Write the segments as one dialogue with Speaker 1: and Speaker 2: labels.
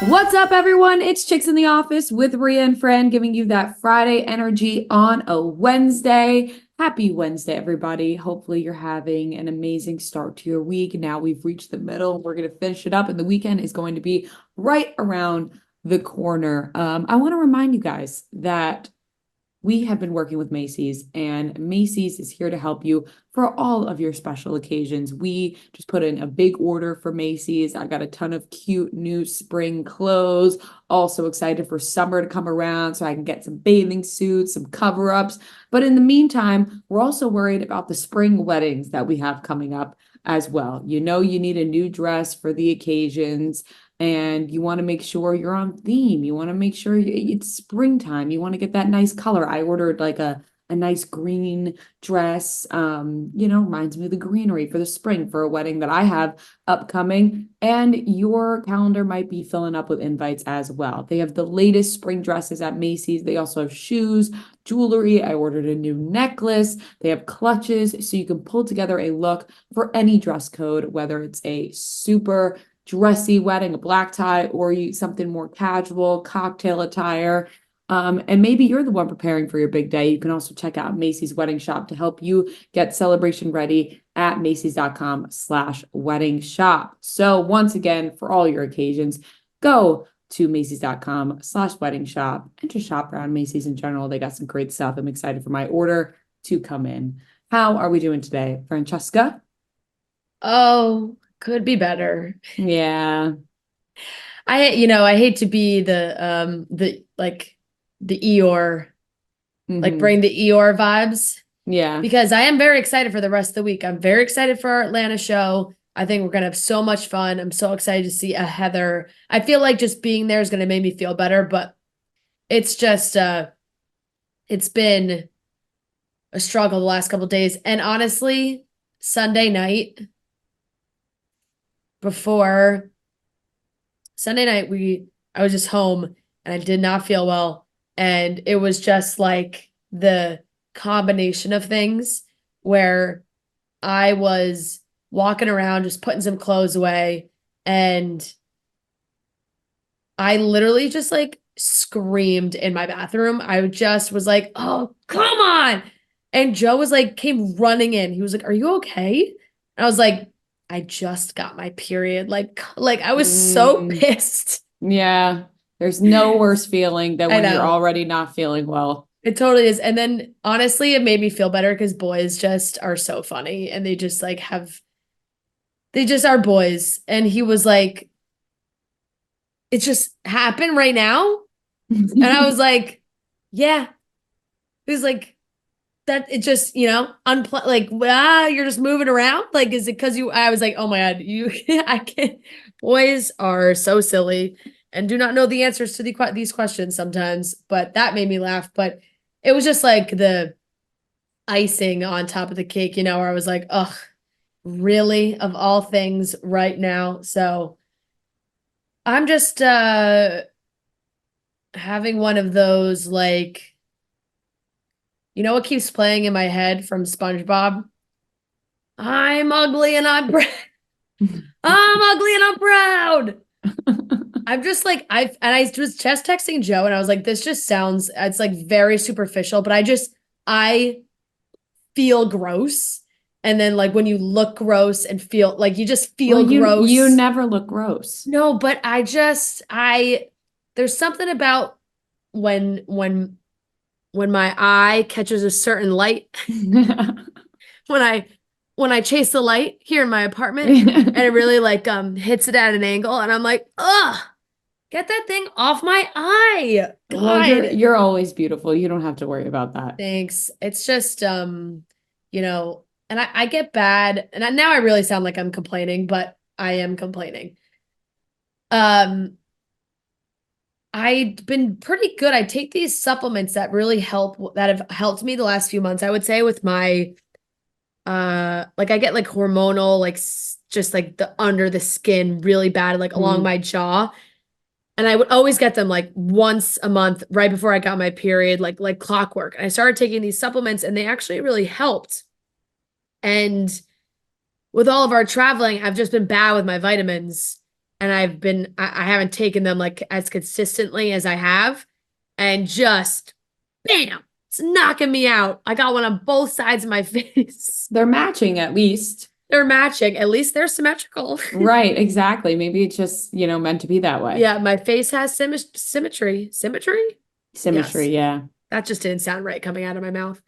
Speaker 1: What's up, everyone? It's Chicks in the Office with Ria and Fran, giving you that Friday energy on a Wednesday. Happy Wednesday, everybody. Hopefully you're having an amazing start to your week. Now we've reached the middle. We're going to finish it up, and the weekend is going to be right around the corner. I want to remind you guys that we have been working with Macy's, and Macy's is here to help you for all of your special occasions. We just put in a big order for Macy's. I got a ton of cute new spring clothes. Also excited for summer to come around so I can get some bathing suits, some cover-ups. But in the meantime, we're also worried about the spring weddings that we have coming up as well. You know, you need a new dress for the occasions, and you want to make sure you're on theme. You want to make sure it's springtime. You want to get that nice color. I ordered like a nice green dress. Reminds me of the greenery for the spring for a wedding that I have upcoming. And your calendar might be filling up with invites as well. They have the latest spring dresses at Macy's. They also have shoes, jewelry. I ordered a new necklace. They have clutches, so you can pull together a look for any dress code, whether it's a super dressy wedding, a black tie, or something more casual, cocktail attire. And maybe you're the one preparing for your big day. You can also check out Macy's Wedding Shop to help you get celebration ready at Macys.com/wedding shop. So once again, for all your occasions, go to Macys.com/wedding shop and just shop around Macy's in general. They got some great stuff. I'm excited for my order to come in. How are we doing today, Francesca?
Speaker 2: Oh, could be better.
Speaker 1: Yeah.
Speaker 2: I hate to be the Eeyore, bring the Eeyore vibes.
Speaker 1: Yeah.
Speaker 2: Because I am very excited for the rest of the week. I'm very excited for our Atlanta show. I think we're gonna have so much fun. I'm so excited to see a Heather. I feel like just being there is gonna make me feel better, but it's just it's been a struggle the last couple of days. And honestly, Sunday night, I was just home and I did not feel well. And it was just like the combination of things where I was walking around just putting some clothes away, and I literally just like screamed in my bathroom. I just was like, "Oh, come on." And Joe was like, came running in. He was like, "Are you okay?" And I was like, I just got my period. Like I was so pissed.
Speaker 1: Yeah. There's no worse feeling than
Speaker 2: I
Speaker 1: when you're
Speaker 2: know.
Speaker 1: already not feeling well.
Speaker 2: It totally is. And then honestly, it made me feel better because boys just are so funny and they just they just are boys. And he was like, it just happened right now. And I was like, yeah. He was like, that it just, you're just moving around. Like, is it because I was like, oh my God, I can't. Boys are so silly and do not know the answers to these questions sometimes. But that made me laugh. But it was just like the icing on top of the cake, where I was like, ugh, really, of all things right now. So I'm just having one of those, like, what keeps playing in my head from SpongeBob? I'm ugly and I'm proud. I'm ugly and I'm proud. I'm just like, I was just texting Joe and I was like, this just sounds, it's like very superficial, but I feel gross. And then like when you look gross and feel like you just feel gross.
Speaker 1: You never look gross.
Speaker 2: No, but there's something about when my eye catches a certain light, when I chase the light here in my apartment and it really like hits it at an angle and I'm like, ugh, get that thing off my eye. God.
Speaker 1: Well, you're always beautiful. You don't have to worry about that.
Speaker 2: Thanks. It's just and I get bad, and now I really sound like I'm complaining, but I am complaining. I've been pretty good. I take these supplements that really help, that have helped me the last few months, I would say, with my like I get like hormonal, like just like the under the skin really bad, like along my jaw. And I would always get them like once a month right before I got my period, like clockwork. And I started taking these supplements and they actually really helped. And with all of our traveling, I've just been bad with my vitamins. and I haven't taken them like as consistently as I have, and just bam, it's knocking me out. I got one on both sides of my face.
Speaker 1: They're matching at least.
Speaker 2: They're matching. At least they're symmetrical.
Speaker 1: Right, exactly. Maybe it's just, meant to be that way.
Speaker 2: Yeah, my face has symmetry. Symmetry?
Speaker 1: Symmetry,
Speaker 2: Yes.
Speaker 1: yeah.
Speaker 2: That just didn't sound right coming out of my mouth.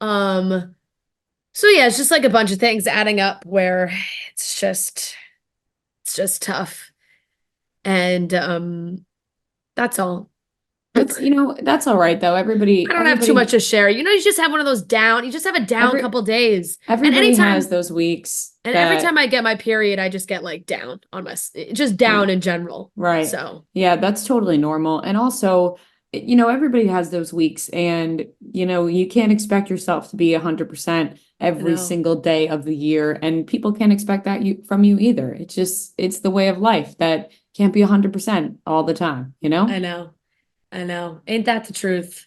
Speaker 2: So yeah, it's just like a bunch of things adding up where it's just tough. And that's all.
Speaker 1: That's all right though.
Speaker 2: I don't have too much to share. You just have one of those you just have a down couple days.
Speaker 1: Everybody has those weeks.
Speaker 2: And every time I get my period, I just get like down on just down in general.
Speaker 1: Right.
Speaker 2: So
Speaker 1: yeah, that's totally normal. And also, everybody has those weeks, and you can't expect yourself to be 100% every single day of the year, and people can't expect that from you either. It's the way of life that can't be 100% all the time,
Speaker 2: I know. Ain't that the truth?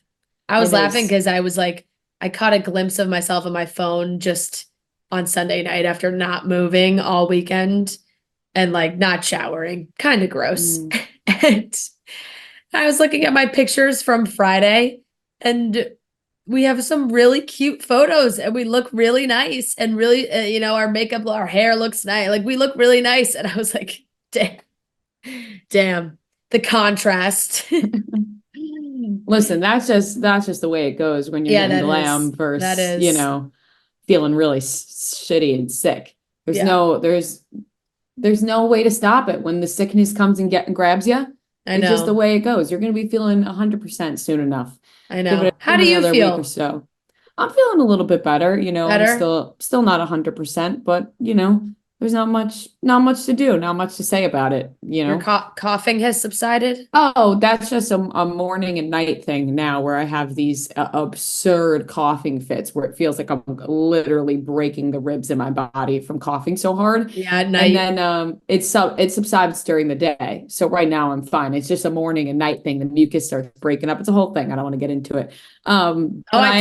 Speaker 2: I was laughing because I was like, I caught a glimpse of myself on my phone just on Sunday night after not moving all weekend and like not showering. Kind of gross. And I was looking at my pictures from Friday, and we have some really cute photos and we look really nice, and really, our makeup, our hair looks nice. Like we look really nice. And I was like, damn. The contrast.
Speaker 1: Listen, that's just the way it goes when you're getting glam versus, feeling really shitty and sick. There's no way to stop it when the sickness comes and grabs you. It's just the way it goes. You're going to be feeling 100% soon enough.
Speaker 2: I know. How do you feel?
Speaker 1: Week or so. I'm feeling a little bit better.
Speaker 2: Better?
Speaker 1: I'm still not 100%, but there's not much to do, not much to say about it,
Speaker 2: Your coughing has subsided?
Speaker 1: Oh, that's just a morning and night thing now, where I have these absurd coughing fits where it feels like I'm literally breaking the ribs in my body from coughing so hard.
Speaker 2: Yeah, at night.
Speaker 1: And then it subsides during the day. So right now I'm fine. It's just a morning and night thing. The mucus starts breaking up. It's a whole thing. I don't want to get into it.
Speaker 2: I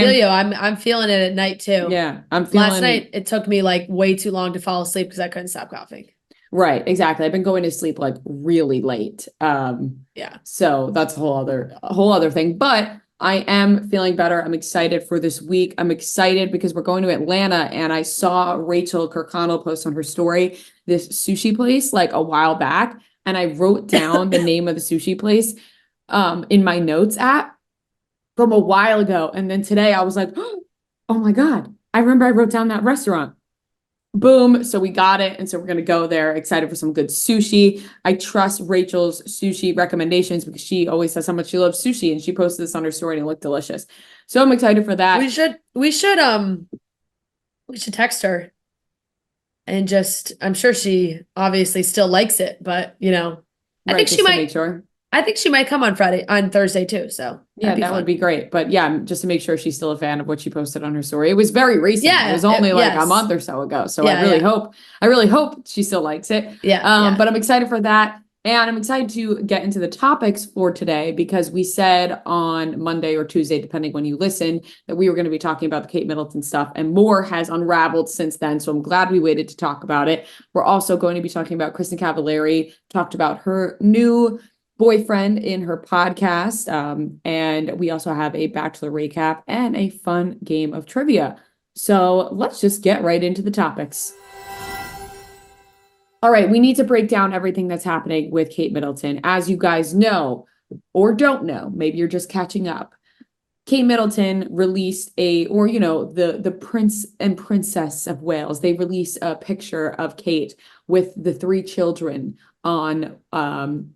Speaker 2: feel you. I'm feeling it at night too.
Speaker 1: Yeah, I'm feeling.
Speaker 2: Last night it took me like way too long to fall asleep because I couldn't stop coughing.
Speaker 1: Right, exactly. I've been going to sleep like really late.
Speaker 2: Yeah.
Speaker 1: So that's a whole other thing. But I am feeling better. I'm excited for this week. I'm excited because we're going to Atlanta, and I saw Rachel Kirkconnell post on her story this sushi place like a while back, and I wrote down the name of the sushi place in my notes app from a while ago. And then today I was like, oh my God, I remember I wrote down that restaurant. Boom. So we got it. And so we're going to go there. Excited for some good sushi. I trust Rachel's sushi recommendations because she always says how much she loves sushi, and she posted this on her story and it looked delicious. So I'm excited for that.
Speaker 2: We should text her and I'm sure she obviously still likes it, but I think she might make sure. I think she might come on Thursday too. So
Speaker 1: yeah, that would be great. But yeah, just to make sure she's still a fan of what she posted on her story. It was very recent. Yeah, it was only a month or so ago. So I really hope she still likes it.
Speaker 2: Yeah.
Speaker 1: But I'm excited for that. And I'm excited to get into the topics for today, because we said on Monday or Tuesday, depending when you listen, that we were going to be talking about the Kate Middleton stuff, and more has unraveled since then. So I'm glad we waited to talk about it. We're also going to be talking about Kristin Cavallari, talked about her new boyfriend in her podcast. And we also have a Bachelor recap and a fun game of trivia. So let's just get right into the topics. All right, we need to break down everything that's happening with Kate Middleton. As you guys know, or don't know, maybe you're just catching up. Kate Middleton released the Prince and Princess of Wales. They released a picture of Kate with the 3 children on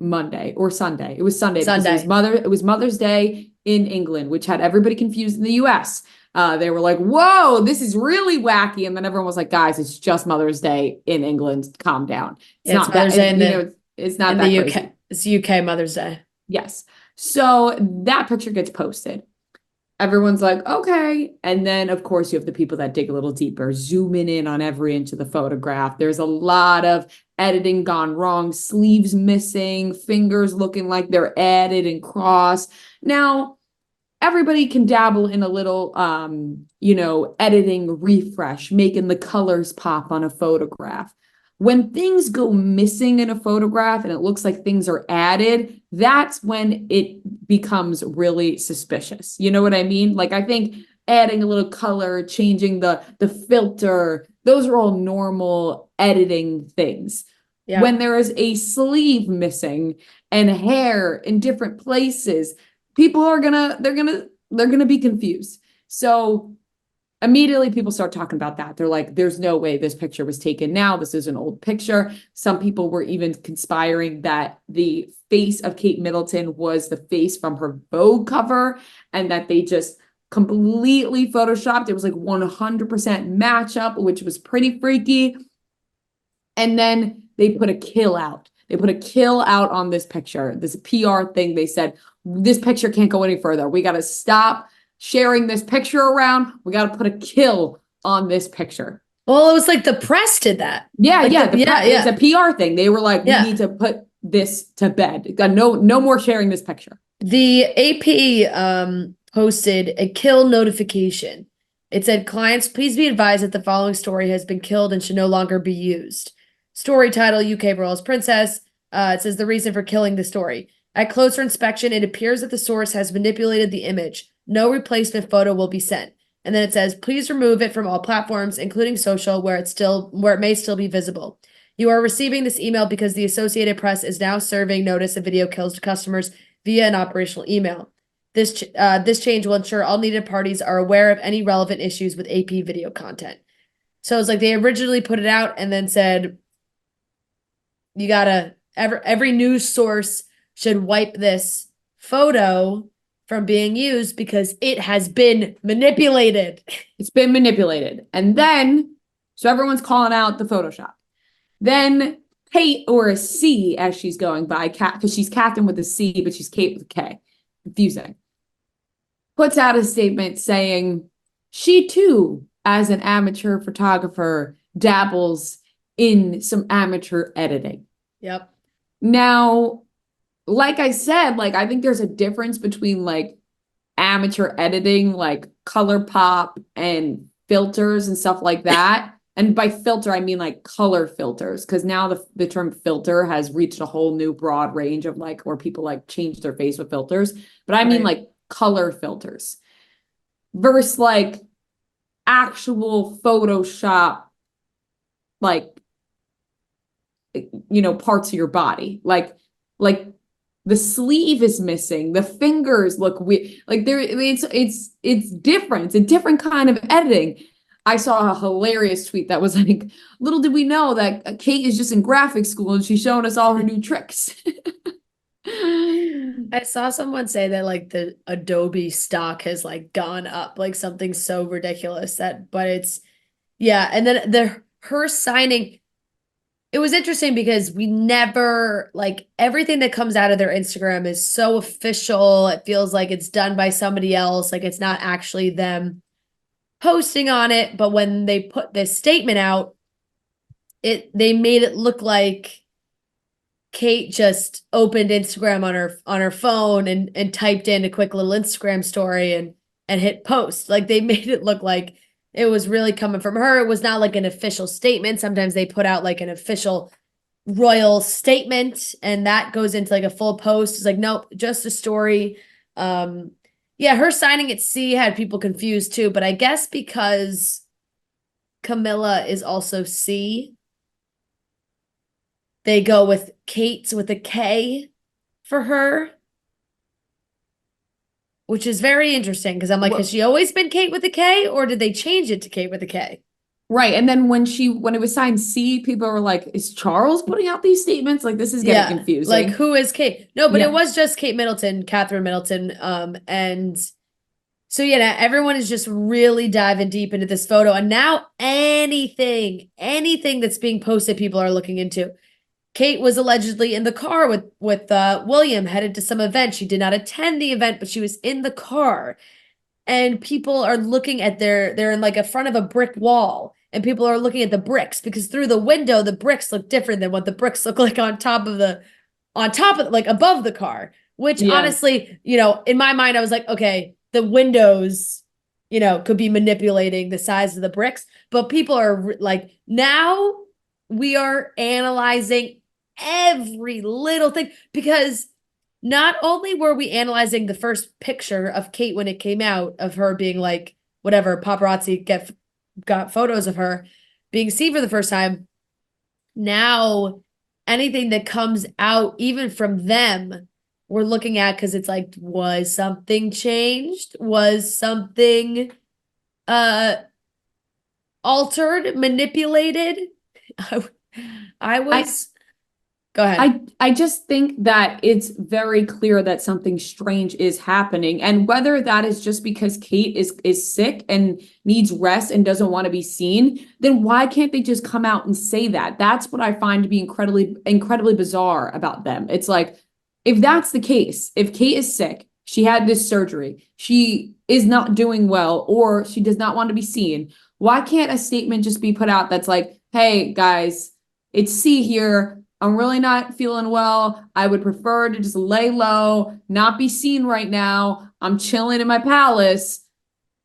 Speaker 1: Monday or Sunday. It was Sunday. It was Mother's Day in England, which had everybody confused in the US. They were like, whoa, this is really wacky. And then everyone was like, guys, it's just Mother's Day in England. Calm down. It's not that, it's not that crazy.
Speaker 2: UK. It's UK Mother's Day.
Speaker 1: Yes. So that picture gets posted. Everyone's like, okay. And then, of course, you have the people that dig a little deeper, zooming in on every inch of the photograph. There's a lot of editing gone wrong, sleeves missing, fingers looking like they're added and crossed. Now, everybody can dabble in a little, editing refresh, making the colors pop on a photograph. When things go missing in a photograph and it looks like things are added, that's when it becomes really suspicious. You know what I mean? Like, I think adding a little color, changing the filter, those are all normal editing things.
Speaker 2: Yeah.
Speaker 1: When there is a sleeve missing and hair in different places, people are they're gonna be confused. So immediately people start talking about that. They're like, there's no way this picture was taken now. This is an old picture. Some people were even conspiring that the face of Kate Middleton was the face from her Vogue cover and that they just completely photoshopped. It was like 100% matchup, which was pretty freaky. And then they put a kill out. They put a kill out on this picture, this PR thing. They said, this picture can't go any further. We got to stop sharing this picture around. We got to put a kill on this picture.
Speaker 2: Well, it was like the press did that.
Speaker 1: Yeah,
Speaker 2: like
Speaker 1: yeah. It's a PR thing. They were like, we need to put this to bed. No more sharing this picture.
Speaker 2: The AP posted a kill notification. It said, clients, please be advised that the following story has been killed and should no longer be used. Story title, UK Royals Princess. It says the reason for killing the story. At closer inspection, it appears that the source has manipulated the image. No replacement photo will be sent. And then it says, please remove it from all platforms, including social, where it may still be visible. You are receiving this email because the Associated Press is now serving notice of video kills to customers via an operational email. This change will ensure all needed parties are aware of any relevant issues with AP video content. So it's like they originally put it out and then said, you gotta, every news source should wipe this photo from being used because it has been manipulated.
Speaker 1: It's been manipulated. And then, so everyone's calling out the Photoshop. Then Kate, or a C as she's going by, because she's Catherine with a C, but she's Kate with a K. Confusing. Puts out a statement saying she too, as an amateur photographer, dabbles in some amateur editing.
Speaker 2: Yep.
Speaker 1: Now, like I said, like, I think there's a difference between like amateur editing, like color pop and filters and stuff like that. And by filter, I mean like color filters, because now the term filter has reached a whole new broad range of like where people like change their face with filters. But I mean like color filters versus like actual Photoshop, like, you know, parts of your body. Like the sleeve is missing, the fingers look weird. Like it's different. It's a different kind of editing. I saw a hilarious tweet that was like, little did we know that Kate is just in graphic school and she's showing us all her new tricks.
Speaker 2: I saw someone say that like the Adobe stock has like gone up, like something so ridiculous but it's, yeah. And then her signing, it was interesting because we never, like, everything that comes out of their Instagram is so official. It feels like it's done by somebody else. Like it's not actually them posting on it. But when they put this statement out, they made it look like Kate just opened Instagram on her phone and typed in a quick little Instagram story and hit post. Like they made it look like it was really coming from her. It was not like an official statement. Sometimes they put out like an official royal statement and that goes into like a full post. It's like, nope, just a story. Yeah, her signing at C had people confused too, but I guess because Camilla is also C, they go with Kate's with a K for her, which is very interesting because I'm like, has she always been Kate with a K or did they change it to Kate with a K?
Speaker 1: Right. And then when it was signed C, people were like, is Charles putting out these statements? Like, this is getting confusing.
Speaker 2: Like, who is Kate? No, but it was just Kate Middleton, Catherine Middleton. And so, yeah, everyone is just really diving deep into this photo. And now anything that's being posted, people are looking into. Kate was allegedly in the car with William, headed to some event. She did not attend the event, but she was in the car. And people are looking at they're in like a front of a brick wall. And people are looking at the bricks because through the window, the bricks look different than what the bricks look like on top of like above the car, which honestly, you know, in my mind, I was like, okay, the windows, you know, could be manipulating the size of the bricks, but people are like now we are analyzing every little thing, because not only were we analyzing the first picture of Kate when it came out of her being like, whatever, paparazzi got photos of her being seen for the first time. Now, anything that comes out, even from them, we're looking at, because it's like, was something changed? Was something altered, manipulated? I was Go ahead.
Speaker 1: I just think that it's very clear that something strange is happening. And whether that is just because Kate is sick and needs rest and doesn't want to be seen, then why can't they just come out and say that? That's what I find to be incredibly bizarre about them. It's like, if that's the case, if Kate is sick, she had this surgery, she is not doing well, or she does not want to be seen, why can't a statement just be put out that's like, hey guys, it's C here. I'm really not feeling well. I would prefer to just lay low, not be seen right now. I'm chilling in my palace.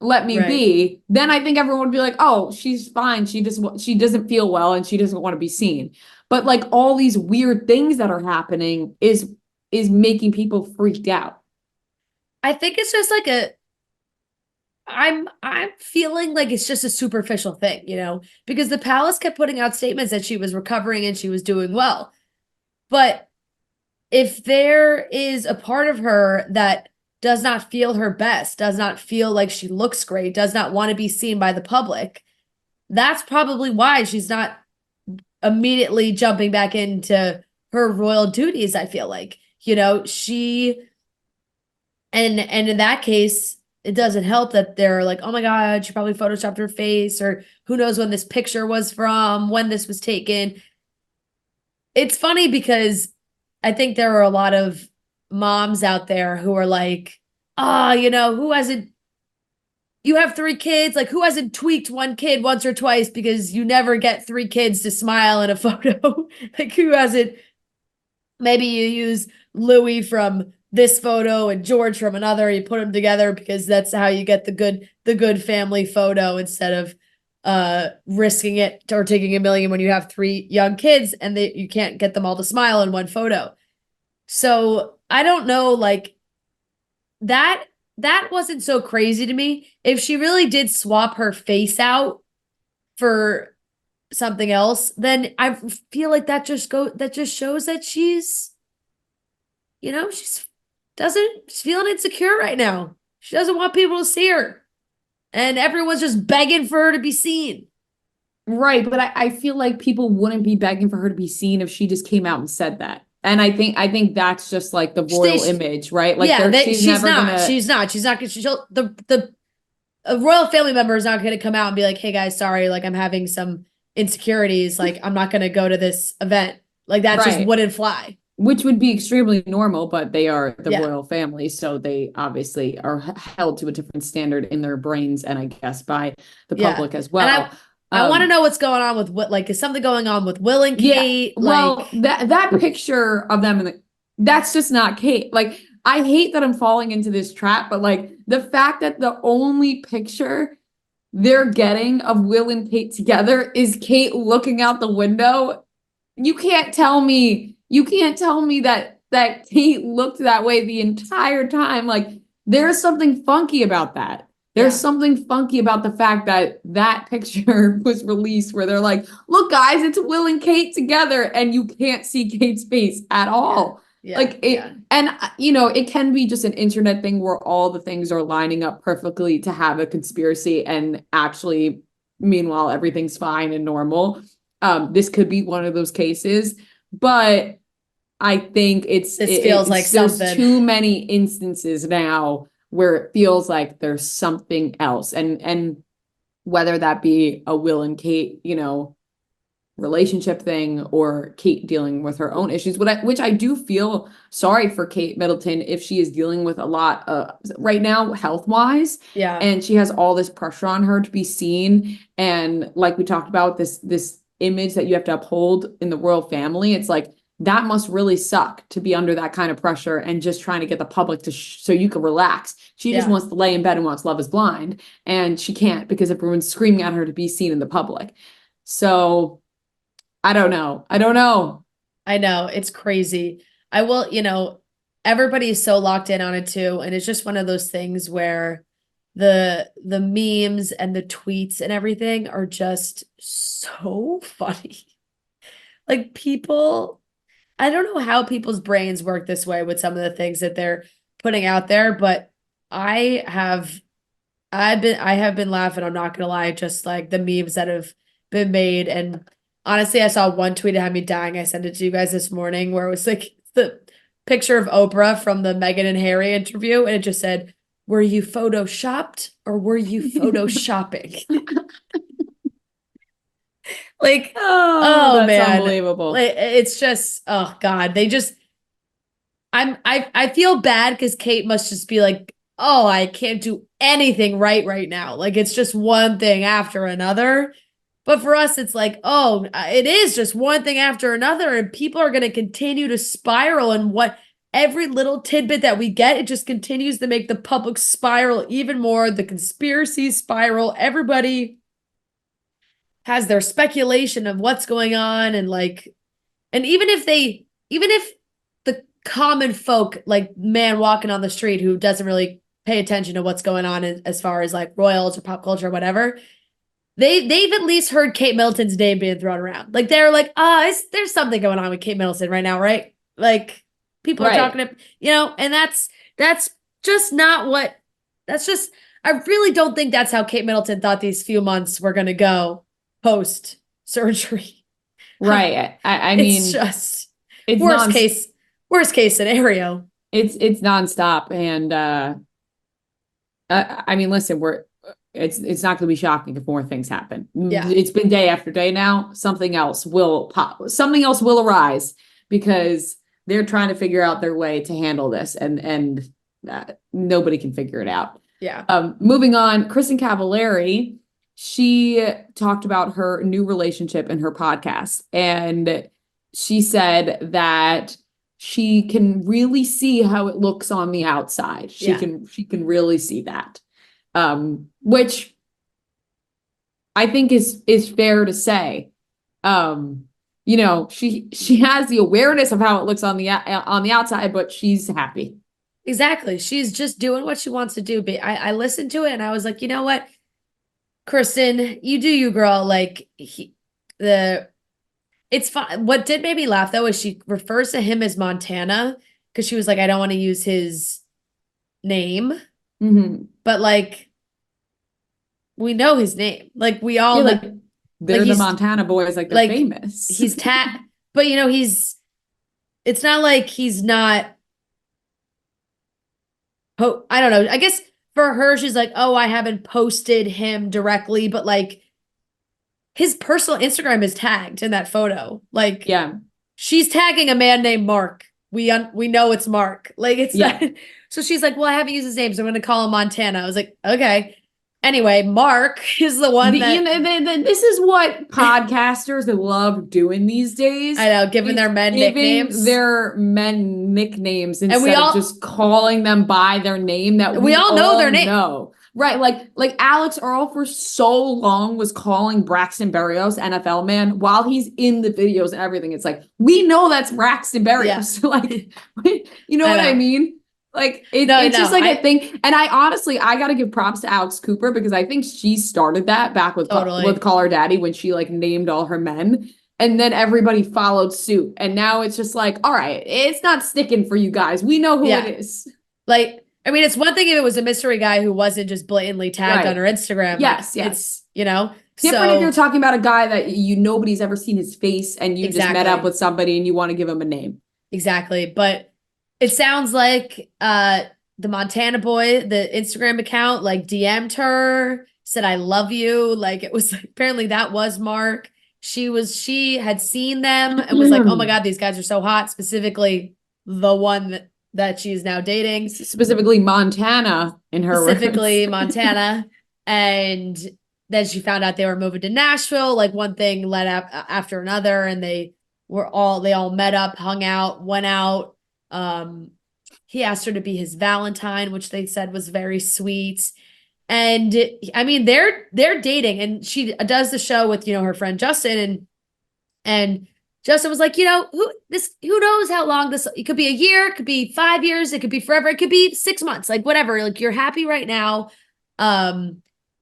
Speaker 1: Let me be. Then I think everyone would be like, oh, she's fine. She doesn't feel well and she doesn't want to be seen. But like all these weird things that are happening is making people freaked out.
Speaker 2: I think it's just like I'm feeling like it's just a superficial thing, because the palace kept putting out statements that she was recovering and she was doing well. But if there is a part of her that does not feel her best, does not feel like she looks great, does not want to be seen by the public, that's probably why she's not immediately jumping back into her royal duties, I feel like. She and in that case, it doesn't help that they're like, oh my God, she probably photoshopped her face, or who knows when this picture was from, when this was taken. It's funny because I think there are a lot of moms out there who are like, who hasn't, you have 3 kids, like who hasn't tweaked one kid once or twice, because you never get 3 kids to smile in a photo. Like who hasn't, maybe you use Louis from this photo and George from another, you put them together because that's how you get the good family photo, instead of risking it or taking $1 million when you have 3 young kids and you can't get them all to smile in one photo. So I don't know, like that wasn't so crazy to me. If she really did swap her face out for something else, then I feel like that just shows that she's she's feeling insecure right now. She doesn't want people to see her. And everyone's just begging for her to be seen.
Speaker 1: Right. But I feel like people wouldn't be begging for her to be seen if she just came out and said that. And I think that's just like the royal image, right? Like she's not
Speaker 2: the royal family member is not going to come out and be like, hey guys, sorry, like I'm having some insecurities. Like I'm not going to go to this event. Like that just wouldn't fly.
Speaker 1: Which would be extremely normal, but they are the royal family, so they obviously are held to a different standard in their brains, and I guess by the public as well.
Speaker 2: And I want to know what's going on with is something going on with Will and Kate?
Speaker 1: Yeah, well, that picture of them that's just not Kate. Like, I hate that I'm falling into this trap, but like the fact that the only picture they're getting of Will and Kate together is Kate looking out the window. You can't tell me that Kate looked that way the entire time. Like, there's something funky about that. There's something funky about the fact that picture was released where they're like, look, guys, it's Will and Kate together, and you can't see Kate's face at all. And it can be just an internet thing where all the things are lining up perfectly to have a conspiracy, and actually, meanwhile, everything's fine and normal. This could be one of those cases, but I think it feels like there's too many instances now where it feels like there's something else, and whether that be a Will and Kate, relationship thing, or Kate dealing with her own issues, which I do feel sorry for Kate Middleton if she is dealing with a lot right now health-wise.
Speaker 2: Yeah.
Speaker 1: And she has all this pressure on her to be seen. And like we talked about, this image that you have to uphold in the royal family, it's like, that must really suck to be under that kind of pressure and just trying to get the public to so you can relax. She just wants to lay in bed and watch Love is Blind, and she can't because everyone's screaming at her to be seen in the public. So I don't know. I don't know.
Speaker 2: I know, it's crazy. I will, everybody is so locked in on it too, and it's just one of those things where the memes and the tweets and everything are just so funny. Like people, I don't know how people's brains work this way with some of the things that they're putting out there, but I have I have been laughing, I'm not gonna lie, just like the memes that have been made. And honestly, I saw one tweet that had me dying. I sent it to you guys this morning where it was like the picture of Oprah from the Meghan and Harry interview, and it just said, "Were you photoshopped or were you photoshopping?" Like,
Speaker 1: Oh,
Speaker 2: oh
Speaker 1: that's
Speaker 2: man.
Speaker 1: unbelievable.
Speaker 2: Like, it's just, oh God. I feel bad because Kate must just be like, oh, I can't do anything right now. Like it's just one thing after another. But for us, it's like, oh, it is just one thing after another, and people are going to continue to spiral. And what every little tidbit that we get, it just continues to make the public spiral even more. The conspiracy spiral. Everybody has their speculation of what's going on, and like, and even if the common folk, like man walking on the street who doesn't really pay attention to what's going on as far as like royals or pop culture or whatever, they've at least heard Kate Middleton's name being thrown around. Like they're like, there's something going on with Kate Middleton right now, right? Like people are talking to, and that's just not what. That's just. I really don't think that's how Kate Middleton thought these few months were going to go post surgery.
Speaker 1: Right. I
Speaker 2: It's
Speaker 1: mean,
Speaker 2: just
Speaker 1: it's
Speaker 2: worst case scenario.
Speaker 1: it's nonstop. And I mean, listen, it's not going to be shocking if more things happen.
Speaker 2: Yeah.
Speaker 1: It's been day after day now. Something else will pop. Something else will arise because they're trying to figure out their way to handle this, and nobody can figure it out.
Speaker 2: Yeah.
Speaker 1: Moving on, Kristin Cavallari, she talked about her new relationship in her podcast, and she said that she can really see how it looks on the outside. She can really see that. Which I think is fair to say. She has the awareness of how it looks on the outside, but she's happy.
Speaker 2: Exactly. She's just doing what she wants to do. But I listened to it and I was like, you know what, Kristin, you do you, girl. Like it's fine. What did make me laugh though is she refers to him as Montana because she was like, I don't want to use his name, but like we know his name. Like we all know.
Speaker 1: Like they're the Montana boys. Like they're famous.
Speaker 2: He's but it's not like he's not. I don't know. I guess for her, she's like, oh, I haven't posted him directly, but like his personal Instagram is tagged in that photo. Like,
Speaker 1: yeah,
Speaker 2: she's tagging a man named Mark. We know it's Mark. Like it's not. So she's like, well, I haven't used his name, so I'm going to call him Montana. I was like, okay. Anyway, Mark is the one
Speaker 1: this is what podcasters love doing these days.
Speaker 2: I know, giving their men nicknames.
Speaker 1: Their men nicknames instead of just calling them by their name that we all know their name. Right, like Alex Earl for so long was calling Braxton Berrios NFL man while he's in the videos and everything. It's like, we know that's Braxton Berrios. Yeah. Like, you know what I mean? Like it's just like a thing. And I got to give props to Alex Cooper because I think she started that back with Call Her Daddy when she like named all her men. And then everybody followed suit. And now it's just like, all right, it's not sticking for you guys. We know who it is.
Speaker 2: Like, I mean, it's one thing if it was a mystery guy who wasn't just blatantly tagged on her Instagram.
Speaker 1: Yes,
Speaker 2: like, it's,
Speaker 1: different if you're talking about a guy that nobody's ever seen his face and you just met up with somebody and you want to give him a name.
Speaker 2: Exactly. But it sounds like the Montana boy, the Instagram account, like DM'd her, said, I love you. Like it was apparently that was Mark. She had seen them and was like, oh my God, these guys are so hot. Specifically the one that she's now dating.
Speaker 1: Specifically Montana in her
Speaker 2: Specifically Montana. And then she found out they were moving to Nashville. Like one thing led up after another. And they all met up, hung out, went out. He asked her to be his Valentine, which they said was very sweet. And I mean, they're dating, and she does the show with, her friend Justin, and And Justin was like, who knows how long this, it could be a year, it could be 5 years, it could be forever, it could be 6 months, like whatever. Like, you're happy right now.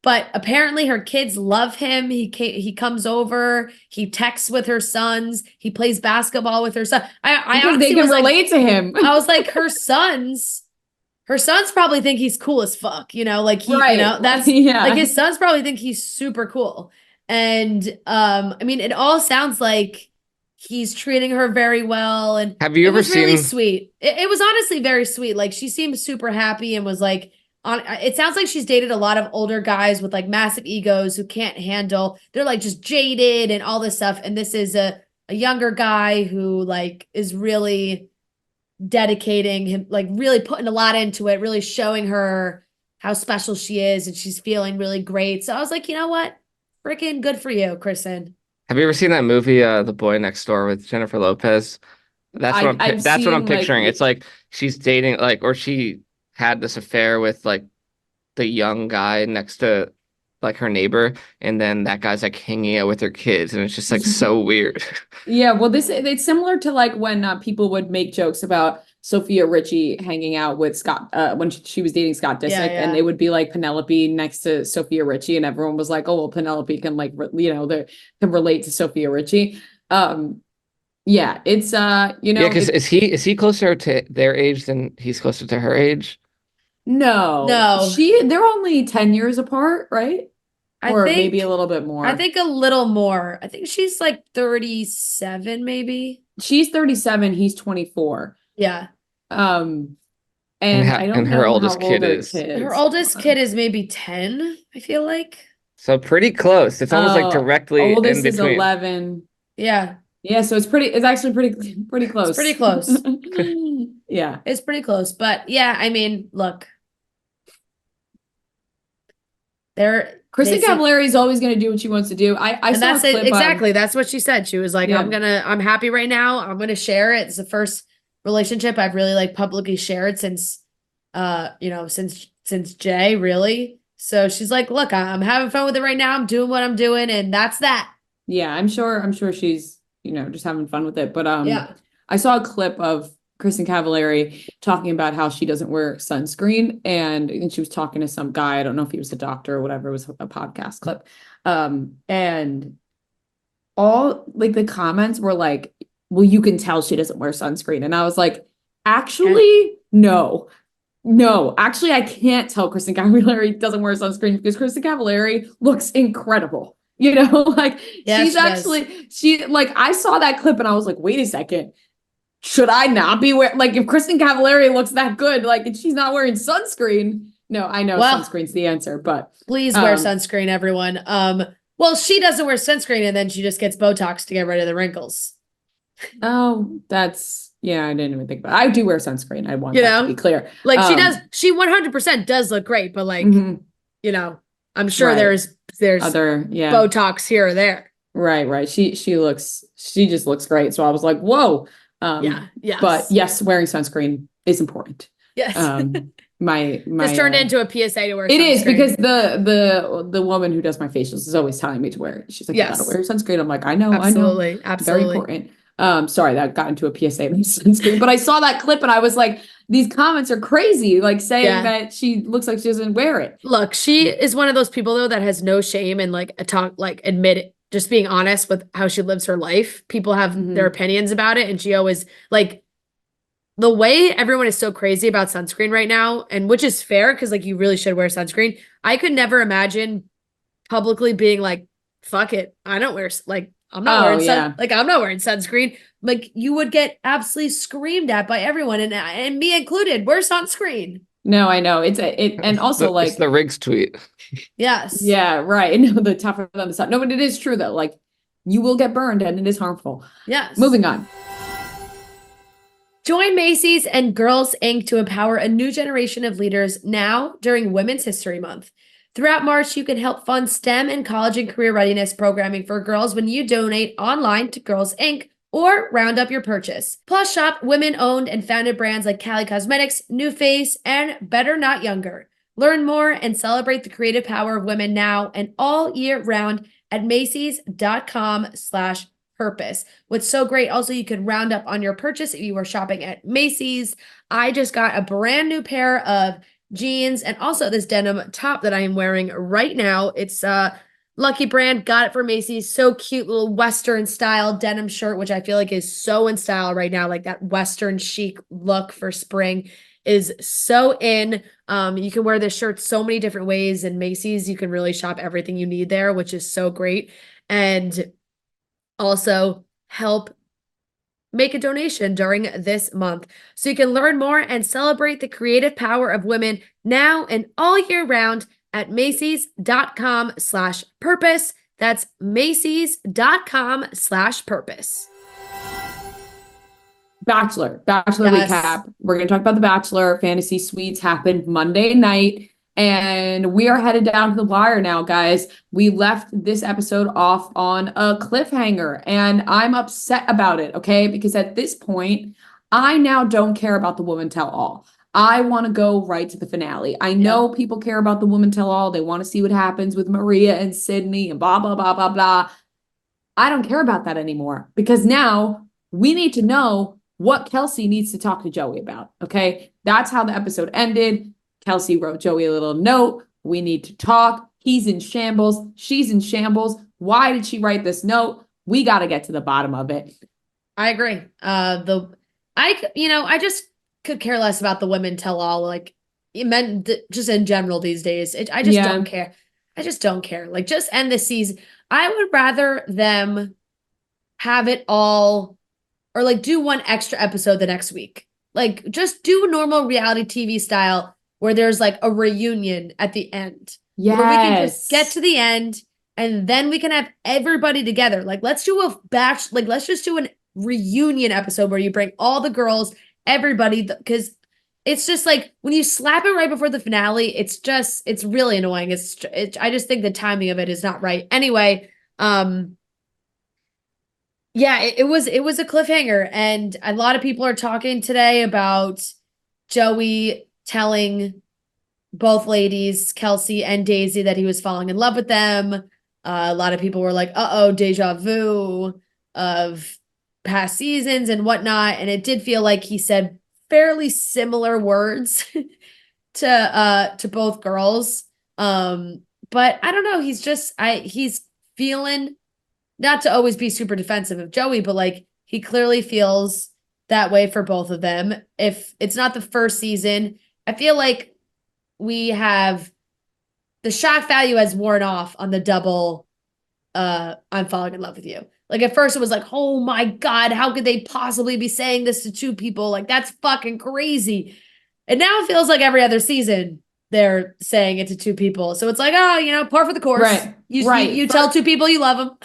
Speaker 2: But apparently her kids love him. He comes over, he texts with her sons, he plays basketball with her son. I
Speaker 1: Because they
Speaker 2: honestly
Speaker 1: can
Speaker 2: was like,
Speaker 1: relate to him.
Speaker 2: I was like, her sons probably think he's cool as fuck, like
Speaker 1: Right.
Speaker 2: that's
Speaker 1: Yeah.
Speaker 2: like, his sons probably think he's super cool. And I mean, it all sounds like he's treating her very well, and
Speaker 3: Have you
Speaker 2: it
Speaker 3: ever
Speaker 2: was really
Speaker 3: seen?
Speaker 2: sweet. It was honestly very sweet. Like, she seemed super happy and was like, it sounds like she's dated a lot of older guys with like massive egos who can't handle, they're like just jaded and all this stuff. And this is a younger guy who like is really dedicating him, like really putting a lot into it, really showing her how special she is, and she's feeling really great. So I was like, you know what? Freaking good for you, Kristin.
Speaker 3: Have you ever seen that movie, The Boy Next Door with Jennifer Lopez?
Speaker 1: I've
Speaker 3: That's what I'm
Speaker 1: seen,
Speaker 3: picturing.
Speaker 1: like,
Speaker 3: It's like she's dating, like, or she had this affair with like the young guy next to like her neighbor, and then that guy's like hanging out with her kids, and it's just like so weird.
Speaker 1: Yeah, well, it's similar to like when people would make jokes about Sophia Richie hanging out with Scott when she was dating Scott Disick, and they would be like Penelope next to Sophia Richie, and everyone was like, "Oh, well, Penelope can like they can relate to Sophia Richie." Yeah, it's
Speaker 3: Yeah, because is he closer to their age than he's closer to her age?
Speaker 2: No.
Speaker 1: They're only 10 years apart, right? Or maybe a little bit more.
Speaker 2: I think a little more. I think she's like 37, maybe.
Speaker 1: She's 37, he's 24.
Speaker 2: Yeah.
Speaker 1: And I don't
Speaker 3: and her
Speaker 1: know
Speaker 3: oldest
Speaker 1: how old
Speaker 3: kid is.
Speaker 2: Her oldest kid is maybe 10, I feel like.
Speaker 3: So pretty close. It's almost like directly
Speaker 1: oldest
Speaker 3: in
Speaker 1: is
Speaker 3: between.
Speaker 1: 11.
Speaker 2: Yeah.
Speaker 1: Yeah, so it's actually pretty close.
Speaker 2: It's pretty close.
Speaker 1: Yeah.
Speaker 2: It's pretty close. But yeah, I mean, look.
Speaker 1: Kristin Cavallari is always going to do what she wants to do. I saw
Speaker 2: that's
Speaker 1: a clip
Speaker 2: it. Exactly. That's what she said. She was like,
Speaker 1: Yeah.
Speaker 2: I'm happy right now. I'm going to share it. It's the first relationship I've really like publicly shared since, since Jay, really. So she's like, look, I'm having fun with it right now. I'm doing what I'm doing. And that's that.
Speaker 1: Yeah, I'm sure she's, just having fun with it. But
Speaker 2: yeah.
Speaker 1: I saw a clip of Kristin Cavallari talking about how she doesn't wear sunscreen, and she was talking to some guy. I don't know if he was a doctor or whatever. It was a podcast clip. And all like the comments were like, well, you can tell she doesn't wear sunscreen. And I was like, actually, no, actually, I can't tell Kristin Cavallari doesn't wear sunscreen because Kristin Cavallari looks incredible. Like she like, I saw that clip and I was like, wait a second. Should I not be wearing, like, if Kristin Cavallari looks that good, like, and she's not wearing sunscreen? No, I know sunscreen's the answer, but
Speaker 2: please wear sunscreen, everyone. Well, she doesn't wear sunscreen and then she just gets Botox to get rid of the wrinkles.
Speaker 1: Oh, I didn't even think about it. I do wear sunscreen. I want that to be clear.
Speaker 2: Like, she 100% does look great, but like, I'm sure there's other Botox here or there.
Speaker 1: Right. She just looks great. So I was like, whoa.
Speaker 2: Yes.
Speaker 1: But yes, wearing sunscreen is important.
Speaker 2: Yes.
Speaker 1: my
Speaker 2: this turned into a PSA to wear sunscreen.
Speaker 1: It is, because the woman who does my facials is always telling me to wear it. She's like, you gotta wear sunscreen. I'm like, I know.
Speaker 2: Absolutely.
Speaker 1: Very important. Sorry, that got into a PSA about sunscreen, but I saw that clip and I was like, these comments are crazy, like saying that she looks like she doesn't wear it.
Speaker 2: Look, she is one of those people though that has no shame and admit it. Just being honest with how she lives her life. People have their opinions about it. And she always, like, the way everyone is so crazy about sunscreen right now, and which is fair because like you really should wear sunscreen. I could never imagine publicly being like, fuck it. I don't wear, like, I'm not I'm not wearing sunscreen. Like, you would get absolutely screamed at by everyone, and me included. Wear sunscreen.
Speaker 1: No, I know. And also
Speaker 3: it's the Riggs tweet.
Speaker 2: Yes.
Speaker 1: Yeah, right. No, the tougher than the sun. No, but it is true though. Like, you will get burned and it is harmful.
Speaker 2: Yes.
Speaker 1: Moving on.
Speaker 2: Join Macy's and Girls Inc. to empower a new generation of leaders now during Women's History Month. Throughout March, you can help fund STEM and college and career readiness programming for girls when you donate online to Girls Inc. or round up your purchase. Plus, shop women-owned and founded brands like Cali Cosmetics, New Face, and Better Not Younger. Learn more and celebrate the creative power of women now and all year round at Macys.com/her purpose. What's so great, also, you can round up on your purchase if you were shopping at Macy's. I just got a brand new pair of jeans and also this denim top that I am wearing right now. It's Lucky Brand, got it for Macy's. So cute, little Western style denim shirt, which I feel like is so in style right now. Like that Western chic look for spring is so in. You can wear this shirt so many different ways, and Macy's, you can really shop everything you need there, which is so great. And also help make a donation during this month. So you can learn more and celebrate the creative power of women now and all year round at Macys.com/purpose. That's Macys.com/purpose.
Speaker 1: Bachelor
Speaker 2: Yes.
Speaker 1: recap. We're going to talk about the Bachelor Fantasy Suites happened Monday night, and we are headed down to the wire now, guys. We left this episode off on a cliffhanger, and I'm upset about it, okay? Because at this point, I now don't care about the woman tell all. I want to go right to the finale. I know people care about the woman tell all. They want to see what happens with Maria and Sydney and blah, blah, blah, blah, blah. I don't care about that anymore, because now we need to know what Chelsie needs to talk to Joey about, okay? That's how the episode ended. Chelsie wrote Joey a little note. We need to talk. He's in shambles. She's in shambles. Why did she write this note? We got to get to the bottom of it.
Speaker 2: I agree. I just could care less about the women tell all. Like, it meant just in general these days. I just don't care. I just don't care. Like, just end the season. I would rather them have it all, or like do one extra episode the next week. Like, just do normal reality TV style where there's like a reunion at the end.
Speaker 1: Yes.
Speaker 2: Where we can just get to the end and then we can have everybody together. Like, let's do a batch, like, let's just do a reunion episode where you bring all the girls, everybody, because it's just like when you slap it right before the finale, it's really annoying. I just think the timing of it is not right. Anyway, yeah, it was a cliffhanger, and a lot of people are talking today about Joey telling both ladies, Chelsie and Daisy, that he was falling in love with them. A lot of people were like, uh-oh, deja vu of past seasons and whatnot. And it did feel like he said fairly similar words to both girls. But I don't know. He's feeling, not to always be super defensive of Joey, but like he clearly feels that way for both of them. If it's not the first season, I feel like we have the shock value has worn off on the double I'm falling in love with you. Like at first it was like, oh my God, how could they possibly be saying this to two people? Like that's fucking crazy. And now it feels like every other season they're saying it to two people. So it's like, oh, par for the course.
Speaker 1: Right.
Speaker 2: You tell two people you love them.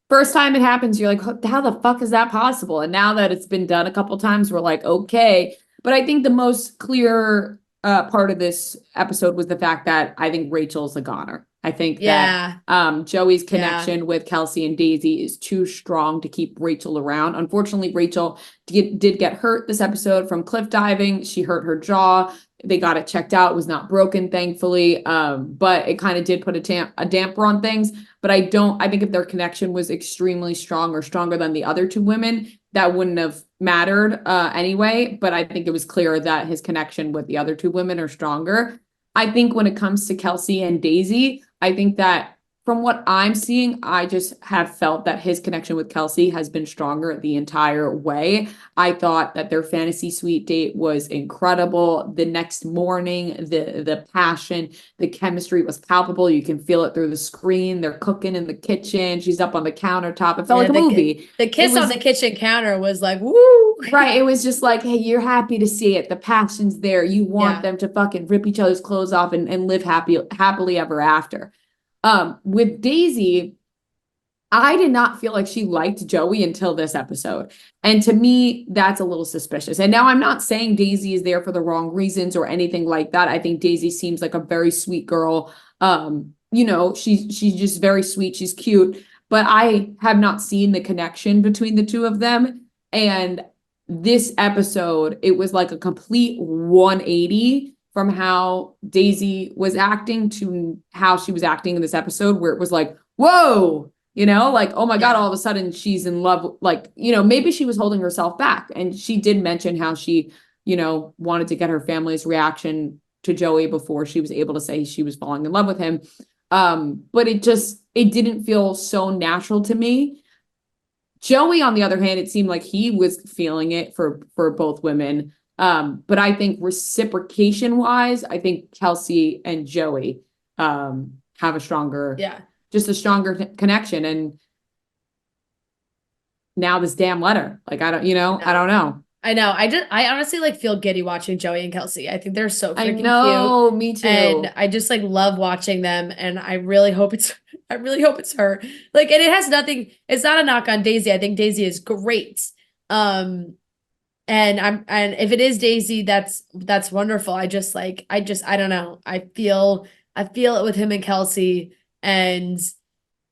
Speaker 1: First time it happens, you're like, how the fuck is that possible? And now that it's been done a couple times, we're like, okay. But I think the most clear part of this episode was the fact that I think Rachel's a goner. I think that Joey's connection with Chelsie and Daisy is too strong to keep Rachel around. Unfortunately, Rachel did get hurt this episode from cliff diving. She hurt her jaw. They got it checked out. It was not broken, thankfully. But it kind of did put a damper on things. But I think if their connection was extremely strong or stronger than the other two women, that wouldn't have mattered anyway. But I think it was clear that his connection with the other two women are stronger. I think when it comes to Chelsie and Daisy, I think that from what I'm seeing, I just have felt that his connection with Chelsie has been stronger the entire way. I thought that their fantasy suite date was incredible. The next morning, the passion, the chemistry was palpable. You can feel it through the screen. They're cooking in the kitchen. She's up on the countertop. It felt like a movie.
Speaker 2: The kiss on the kitchen counter was like, woo.
Speaker 1: Right. It was just like, hey, you're happy to see it. The passion's there. You want them to fucking rip each other's clothes off and live happily ever after. With Daisy, I did not feel like she liked Joey until this episode. And to me, that's a little suspicious. And now I'm not saying Daisy is there for the wrong reasons or anything like that. I think Daisy seems like a very sweet girl. She's just very sweet. She's cute, but I have not seen the connection between the two of them. And this episode, it was like a complete 180 from how Daisy was acting to how she was acting in this episode, where it was like, whoa, like, oh my God,
Speaker 2: Yeah.
Speaker 1: all of a sudden she's in love. Like, maybe she was holding herself back. And she did mention how she, wanted to get her family's reaction to Joey before she was able to say she was falling in love with him. But it didn't feel so natural to me. Joey, on the other hand, it seemed like he was feeling it for both women. But I think reciprocation wise, I think Chelsie and Joey have a stronger, just a stronger connection. And now this damn letter, like, I don't know.
Speaker 2: I know. I honestly like feel giddy watching Joey and Kelsey. I think they're so freaking cute.
Speaker 1: I know, me too.
Speaker 2: And I just like love watching them. And I really hope it's her. Like, and it's not a knock on Daisy. I think Daisy is great. And if it is Daisy, that's wonderful. I don't know. I feel it with him and Kelsey. And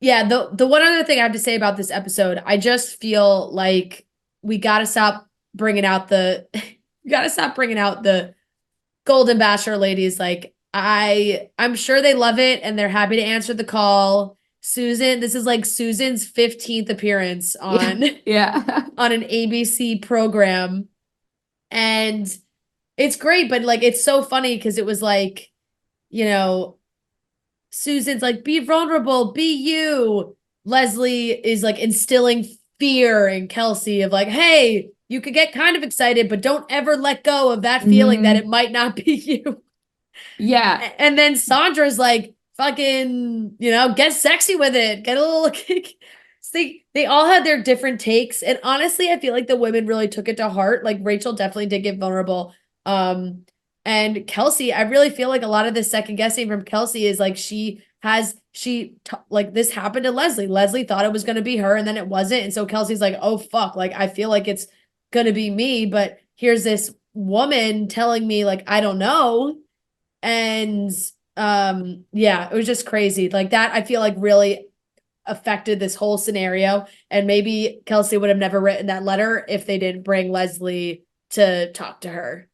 Speaker 2: yeah, the one other thing I have to say about this episode, I just feel like we gotta stop bringing out the Golden Bachelor ladies. Like, I'm sure they love it and they're happy to answer the call. Susan, this is like Susan's 15th appearance on on an ABC program. And it's great, but like it's so funny because it was like, Susan's like, be vulnerable, be you. Leslie is like instilling fear in Kelsey of like, hey, you could get kind of excited, but don't ever let go of that feeling that it might not be you.
Speaker 1: Yeah.
Speaker 2: And then Sandra's like, fucking, get sexy with it. Get a little kick. So they all had their different takes. And honestly, I feel like the women really took it to heart. Like Rachel definitely did get vulnerable. And Kelsey, I really feel like a lot of the second guessing from Kelsey is like like this happened to Leslie. Leslie thought it was going to be her and then it wasn't. And so Kelsey's like, oh, fuck. Like, I feel like it's going to be me, but here's this woman telling me like, I don't know. And it was just crazy. Like that, I feel like really affected this whole scenario. And maybe Kelsey would have never written that letter if they didn't bring Leslie to talk to her.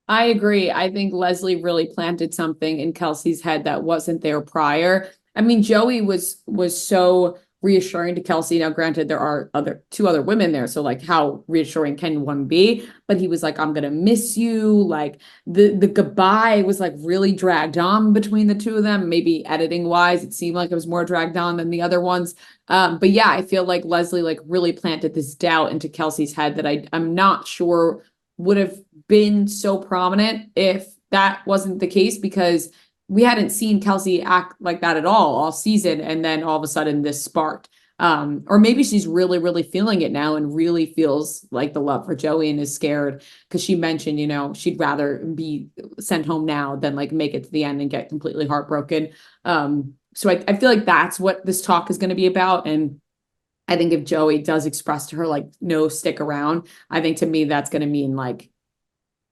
Speaker 1: I agree. I think Leslie really planted something in Kelsey's head that wasn't there prior. I mean, Joey was so reassuring to Kelsey. Now, granted, there are two other women there. So like how reassuring can one be? But he was like, I'm going to miss you. Like the goodbye was like really dragged on between the two of them. Maybe editing wise, it seemed like it was more dragged on than the other ones. But yeah, I feel like Leslie like really planted this doubt into Kelsey's head that I'm not sure would have been so prominent if that wasn't the case, because we hadn't seen Kelsey act like that at all season. And then all of a sudden this sparked. Or maybe she's really, really feeling it now and really feels like the love for Joey and is scared because she mentioned, she'd rather be sent home now than like make it to the end and get completely heartbroken. So I feel like that's what this talk is going to be about. And I think if Joey does express to her, like, no, stick around, I think to me, that's going to mean like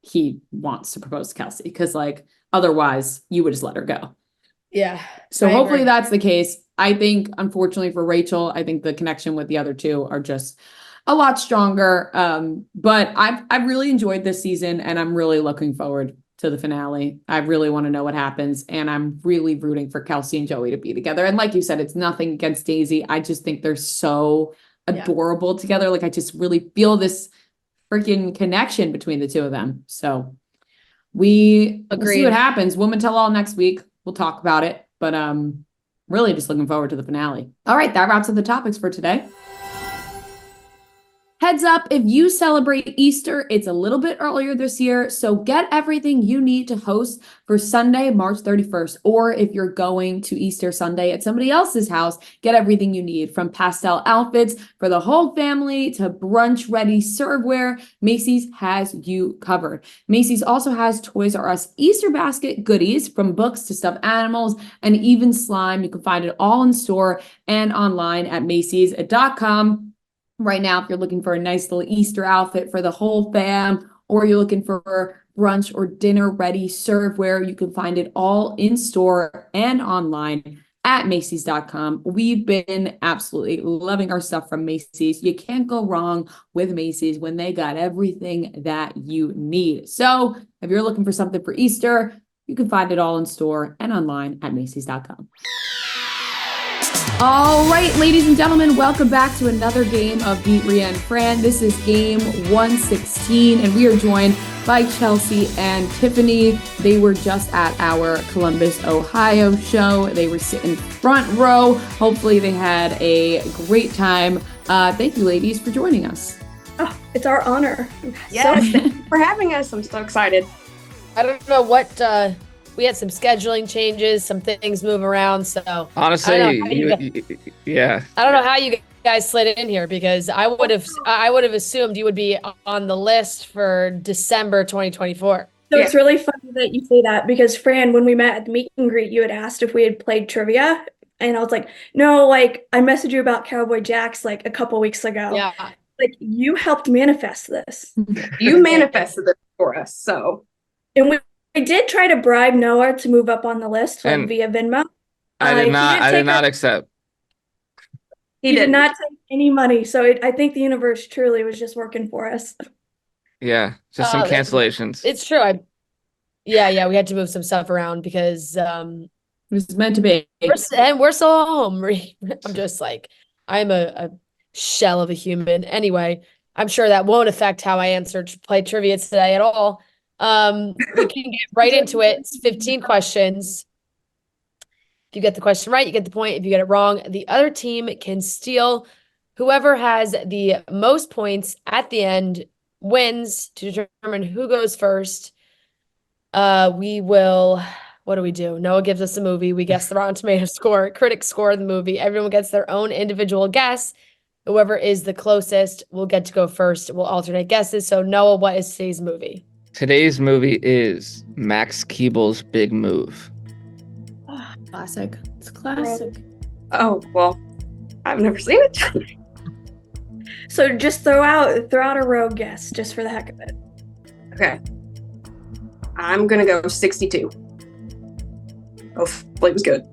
Speaker 1: he wants to propose to Kelsey, because like otherwise you would just let her go.
Speaker 2: Yeah.
Speaker 1: So hopefully that's the case. I think, unfortunately for Rachel, I think the connection with the other two are just a lot stronger. But I've really enjoyed this season and I'm really looking forward to the finale. I really want to know what happens. And I'm really rooting for Kelsey and Joey to be together. And like you said, it's nothing against Daisy. I just think they're so adorable together. Like I just really feel this freaking connection between the two of them. So we'll see what happens. Woman Tell All next week. We'll talk about it. But really just looking forward to the finale. All right, that wraps up the topics for today. Heads up, if you celebrate Easter, it's a little bit earlier this year, so get everything you need to host for Sunday, March 31st. Or if you're going to Easter Sunday at somebody else's house, get everything you need, from pastel outfits for the whole family to brunch-ready serveware. Macy's has you covered. Macy's also has Toys R Us Easter basket goodies, from books to stuffed animals and even slime. You can find it all in store and online at Macys.com. Right now, if you're looking for a nice little Easter outfit for the whole fam, or you're looking for brunch or dinner ready serveware, you can find it all in store and online at Macys.com. We've been absolutely loving our stuff from Macy's. You can't go wrong with Macy's when they got everything that you need. So if you're looking for something for Easter, you can find it all in store and online at Macys.com. All right, ladies and gentlemen, welcome back to another game of Beat Ria and Fran. This is game 116, and we are joined by Chelsie and Tiffany. They were just at our Columbus, Ohio show. They were sitting front row. Hopefully they had a great time. Thank you, ladies, for joining us.
Speaker 4: Oh, it's our honor.
Speaker 5: Yes, thanks for having us. I'm so excited.
Speaker 2: I don't know what we had some scheduling changes, some things move around. So
Speaker 3: Honestly, yeah.
Speaker 2: I don't know how you guys slid in here because I would have assumed you would be on the list for December 2024.
Speaker 4: So it's really funny that you say that because Fran, when we met at the meet and greet, you had asked if we had played trivia. And I was like, no, like I messaged you about Cowboy Jacks like a couple weeks ago.
Speaker 2: Yeah.
Speaker 4: Like you helped manifest this.
Speaker 5: You manifested it for us, so.
Speaker 4: And we did try to bribe Noah to move up on the list like,
Speaker 3: And
Speaker 4: via Venmo.
Speaker 3: I did not
Speaker 4: take
Speaker 3: accept.
Speaker 4: He did not take any money. So I think the universe truly was just working for us.
Speaker 3: Yeah, just some cancellations.
Speaker 2: It's true. We had to move some stuff around because
Speaker 1: It was meant to be.
Speaker 2: we're so home. I'm just like, I'm a shell of a human. Anyway, I'm sure that won't affect how I answer play trivia today at all. We can get right into it. It's 15 questions. If you get the question right, you get the point. If you get it wrong, the other team can steal. Whoever has the most points at the end wins to determine who goes first. What do we do? Noah gives us a movie. We guess the Rotten Tomatoes score, critics score of the movie. Everyone gets their own individual guess. Whoever is the closest will get to go first. We'll alternate guesses. So Noah, what is today's movie?
Speaker 3: Today's movie is Max Keeble's Big Move.
Speaker 1: Oh, classic. It's classic.
Speaker 5: Oh, well, I've never seen it.
Speaker 4: So just throw out a rogue guess just for the heck of it.
Speaker 5: Okay. I'm going to go 62. Hopefully it was good.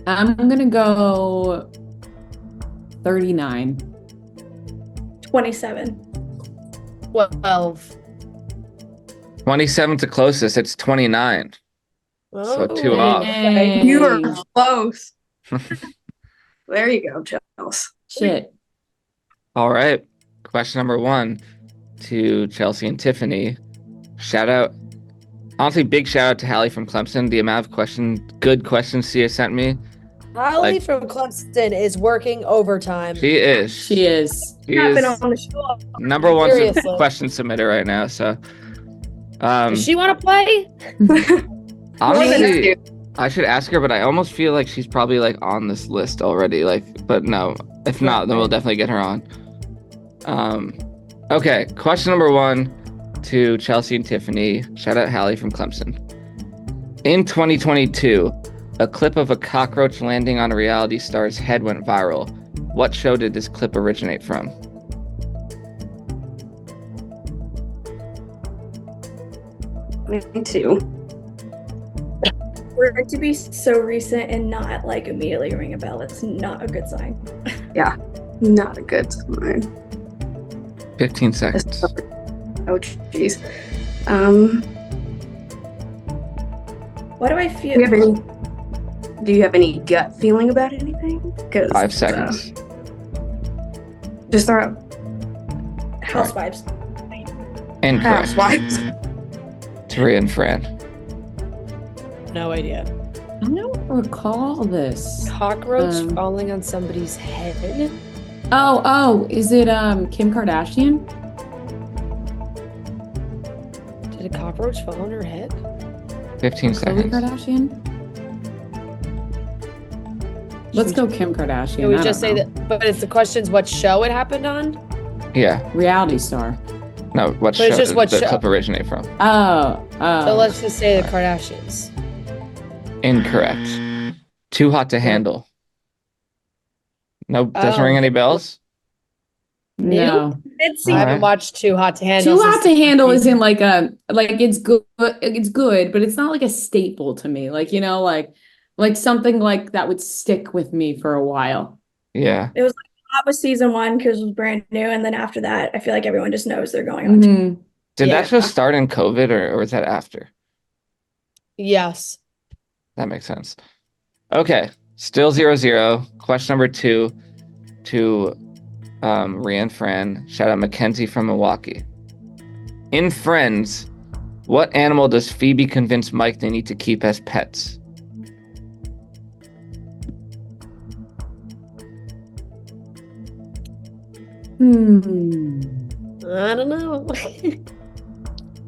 Speaker 1: I'm going to go 39.
Speaker 4: 27.
Speaker 2: 12.
Speaker 3: 27's the closest. It's 29. So 2 off.
Speaker 1: Hey.
Speaker 5: You are close. There you go, Chels.
Speaker 1: Shit.
Speaker 3: All right. Question number 1 to Chelsie and Tiffany. Shout out. Honestly, big shout out to Hallie from Clemson. The amount of good questions she has sent me.
Speaker 2: Holly from Clemson is working overtime.
Speaker 3: She is.
Speaker 1: She is.
Speaker 3: She
Speaker 4: Happened
Speaker 3: is
Speaker 4: on the show.
Speaker 3: number one
Speaker 2: Seriously.
Speaker 3: question submitter right now. So,
Speaker 2: Does she want to play?
Speaker 3: honestly, I should ask her, but I almost feel like she's probably like on this list already. But no, if not, then we'll definitely get her on. Okay, question number 1 to Chelsie and Tiffany. Shout out Hallie from Clemson. In 2022, a clip of a cockroach landing on a reality star's head went viral. What show did this clip originate from?
Speaker 5: Me too.
Speaker 4: For it to be so recent and not like immediately ring a bell, it's not a good sign.
Speaker 5: Not a good sign.
Speaker 3: 15 seconds.
Speaker 5: Oh, jeez.
Speaker 4: What do I feel?
Speaker 5: Do you have any gut feeling about anything? 'Cause,
Speaker 3: 5 seconds.
Speaker 5: Just throw out
Speaker 4: Housewives.
Speaker 3: Incorrect.
Speaker 5: Housewives.
Speaker 3: It's Ria and Fran.
Speaker 2: No idea.
Speaker 1: I don't recall this.
Speaker 2: Cockroach falling on somebody's head.
Speaker 1: Oh, is it Kim Kardashian?
Speaker 2: Did a cockroach fall on her head?
Speaker 3: 15
Speaker 1: Khloe
Speaker 3: seconds.
Speaker 1: Kardashian? Let's go Kim Kardashian.
Speaker 2: Can we
Speaker 1: I
Speaker 2: just
Speaker 1: don't
Speaker 2: say
Speaker 1: know.
Speaker 2: that? But it's the question's what show it happened on?
Speaker 3: Yeah.
Speaker 1: Reality star.
Speaker 3: No, what
Speaker 2: But
Speaker 3: show
Speaker 2: it's just
Speaker 3: did
Speaker 2: what
Speaker 3: the
Speaker 2: show.
Speaker 3: clip originate from?
Speaker 1: Oh.
Speaker 2: So let's just say the Kardashians.
Speaker 3: Incorrect. Too Hot to Handle. No, doesn't
Speaker 2: Oh.
Speaker 3: ring any bells?
Speaker 1: No.
Speaker 4: It's
Speaker 2: I
Speaker 3: All
Speaker 2: haven't
Speaker 3: right.
Speaker 2: watched Too Hot to Handle.
Speaker 1: Too Hot to Handle
Speaker 2: is
Speaker 1: isn't like it's good, but it's not like a staple to me. Like something like that would stick with me for a while.
Speaker 3: Yeah.
Speaker 4: That was season 1 because it was brand new, and then after that, I feel like everyone just knows they're going on.
Speaker 1: Mhm.
Speaker 3: Did
Speaker 2: Yeah.
Speaker 3: that show start in COVID or was that after?
Speaker 2: Yes.
Speaker 3: That makes sense. Okay. Still 0-0. Question number 2 to Ria and Fran. Shout out Mackenzie from Milwaukee. In Friends, what animal does Phoebe convince Mike they need to keep as pets?
Speaker 2: I don't know.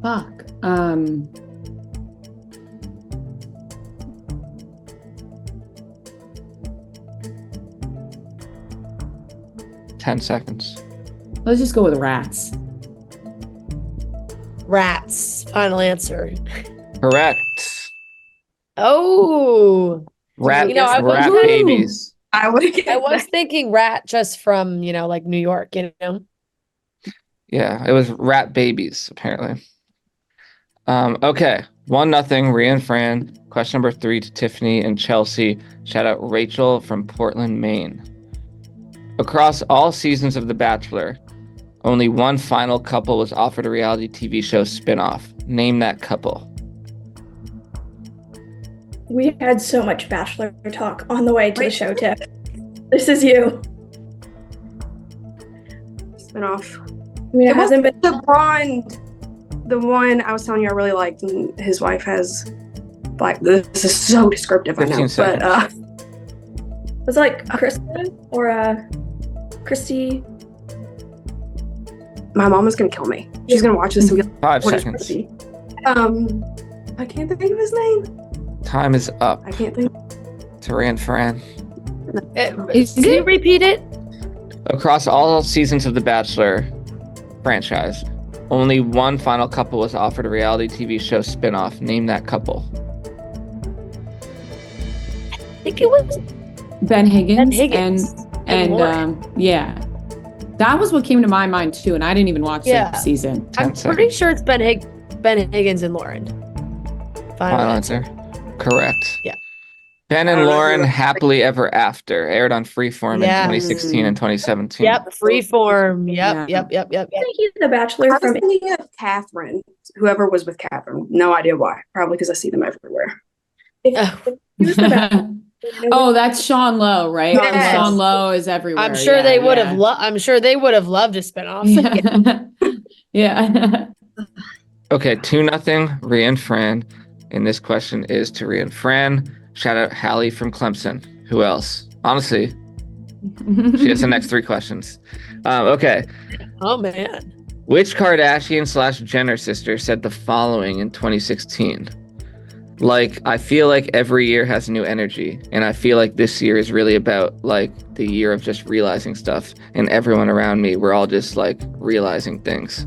Speaker 1: Fuck.
Speaker 3: 10 seconds.
Speaker 1: Let's just go with rats.
Speaker 2: Rats. Final answer.
Speaker 3: Correct.
Speaker 2: Oh.
Speaker 3: Rat,
Speaker 2: You know, I
Speaker 3: rat
Speaker 2: was-
Speaker 3: babies.
Speaker 5: I would have
Speaker 2: I was thinking rat just from, like New York,
Speaker 3: Yeah, it was rat babies, apparently. Okay. 1-0, Ria and Fran. Question number 3 to Tiffany and Chelsie. Shout out Rachel from Portland, Maine. Across all seasons of The Bachelor, only one final couple was offered a reality TV show spinoff. Name that couple.
Speaker 4: We had so much Bachelor talk on the way to the show, Tiff. This is you.
Speaker 5: spinoff.
Speaker 4: I mean, it
Speaker 5: It was
Speaker 4: hasn't been.
Speaker 5: the blonde, the one I was telling you I really liked, and his wife has like this is so descriptive. I
Speaker 3: 15
Speaker 5: know,
Speaker 3: seconds.
Speaker 5: but
Speaker 4: Was it like Kristen or Christy?
Speaker 5: my mom is gonna kill me. She's gonna watch this and be like,
Speaker 3: 5
Speaker 5: "What is
Speaker 3: seconds.
Speaker 5: Chrissy?" I can't think of his name.
Speaker 3: Time is up
Speaker 5: I can't think.
Speaker 3: to Ria and Fran.
Speaker 1: Is
Speaker 2: Can you
Speaker 1: it?
Speaker 2: repeat it?
Speaker 3: Across all seasons of The Bachelor franchise, only one final couple was offered a reality TV show spinoff. Name that couple.
Speaker 2: I think it was
Speaker 1: Ben Higgins.
Speaker 2: Ben Higgins.
Speaker 1: And
Speaker 2: Lauren.
Speaker 1: yeah. That was what came to my mind too, and I didn't even watch
Speaker 2: Yeah.
Speaker 1: the season.
Speaker 3: 10
Speaker 2: I'm
Speaker 3: seconds.
Speaker 2: pretty sure it's Ben Higgins and Lauren.
Speaker 3: Final answer. Correct.
Speaker 2: Yeah.
Speaker 3: Ben
Speaker 5: I
Speaker 3: and
Speaker 5: don't know who
Speaker 3: Lauren
Speaker 5: that-
Speaker 3: Happily Ever After aired on Freeform in
Speaker 2: Yeah.
Speaker 3: 2016 and 2017.
Speaker 2: Yep, freeform.
Speaker 1: Yeah.
Speaker 2: Yep.
Speaker 4: I think he's the Bachelor
Speaker 5: I was
Speaker 4: from.
Speaker 5: thinking of Catherine, whoever was with Catherine. No idea why. Probably because I see them everywhere.
Speaker 4: He was the Bachelor.
Speaker 1: Oh, that's Sean Lowe, right?
Speaker 5: Yes.
Speaker 1: Sean Lowe is everywhere.
Speaker 2: I'm sure
Speaker 1: yeah,
Speaker 2: they would
Speaker 1: yeah.
Speaker 2: have. I'm sure they would have loved a spinoff.
Speaker 1: Yeah. Yeah.
Speaker 3: Okay, 2-0, Ria and Fran. And this question is to Ria and Fran. Shout out Hallie from Clemson. Who else? Honestly, she has the next 3 questions. Okay.
Speaker 2: Oh man.
Speaker 3: Which Kardashian / Jenner sister said the following in 2016? Like, I feel like every year has new energy, and I feel like this year is really about like the year of just realizing stuff, and everyone around me, we're all just like realizing things.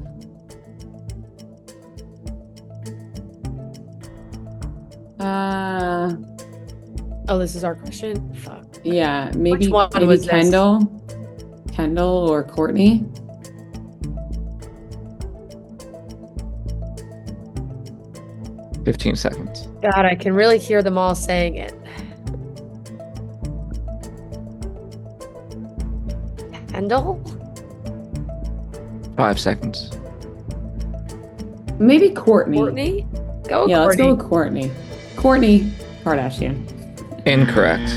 Speaker 2: Oh, this is our question. Fuck.
Speaker 1: Yeah, maybe,
Speaker 2: Which one
Speaker 1: maybe
Speaker 2: was this?
Speaker 1: Kendall or Courtney.
Speaker 3: – 15 seconds.
Speaker 2: God, I can really hear them all saying it. Kendall?
Speaker 3: 5 seconds.
Speaker 1: Maybe Courtney.
Speaker 2: Courtney? Go with
Speaker 1: Yeah, let's
Speaker 2: Courtney.
Speaker 1: go with Courtney. Courtney Kardashian.
Speaker 3: Incorrect.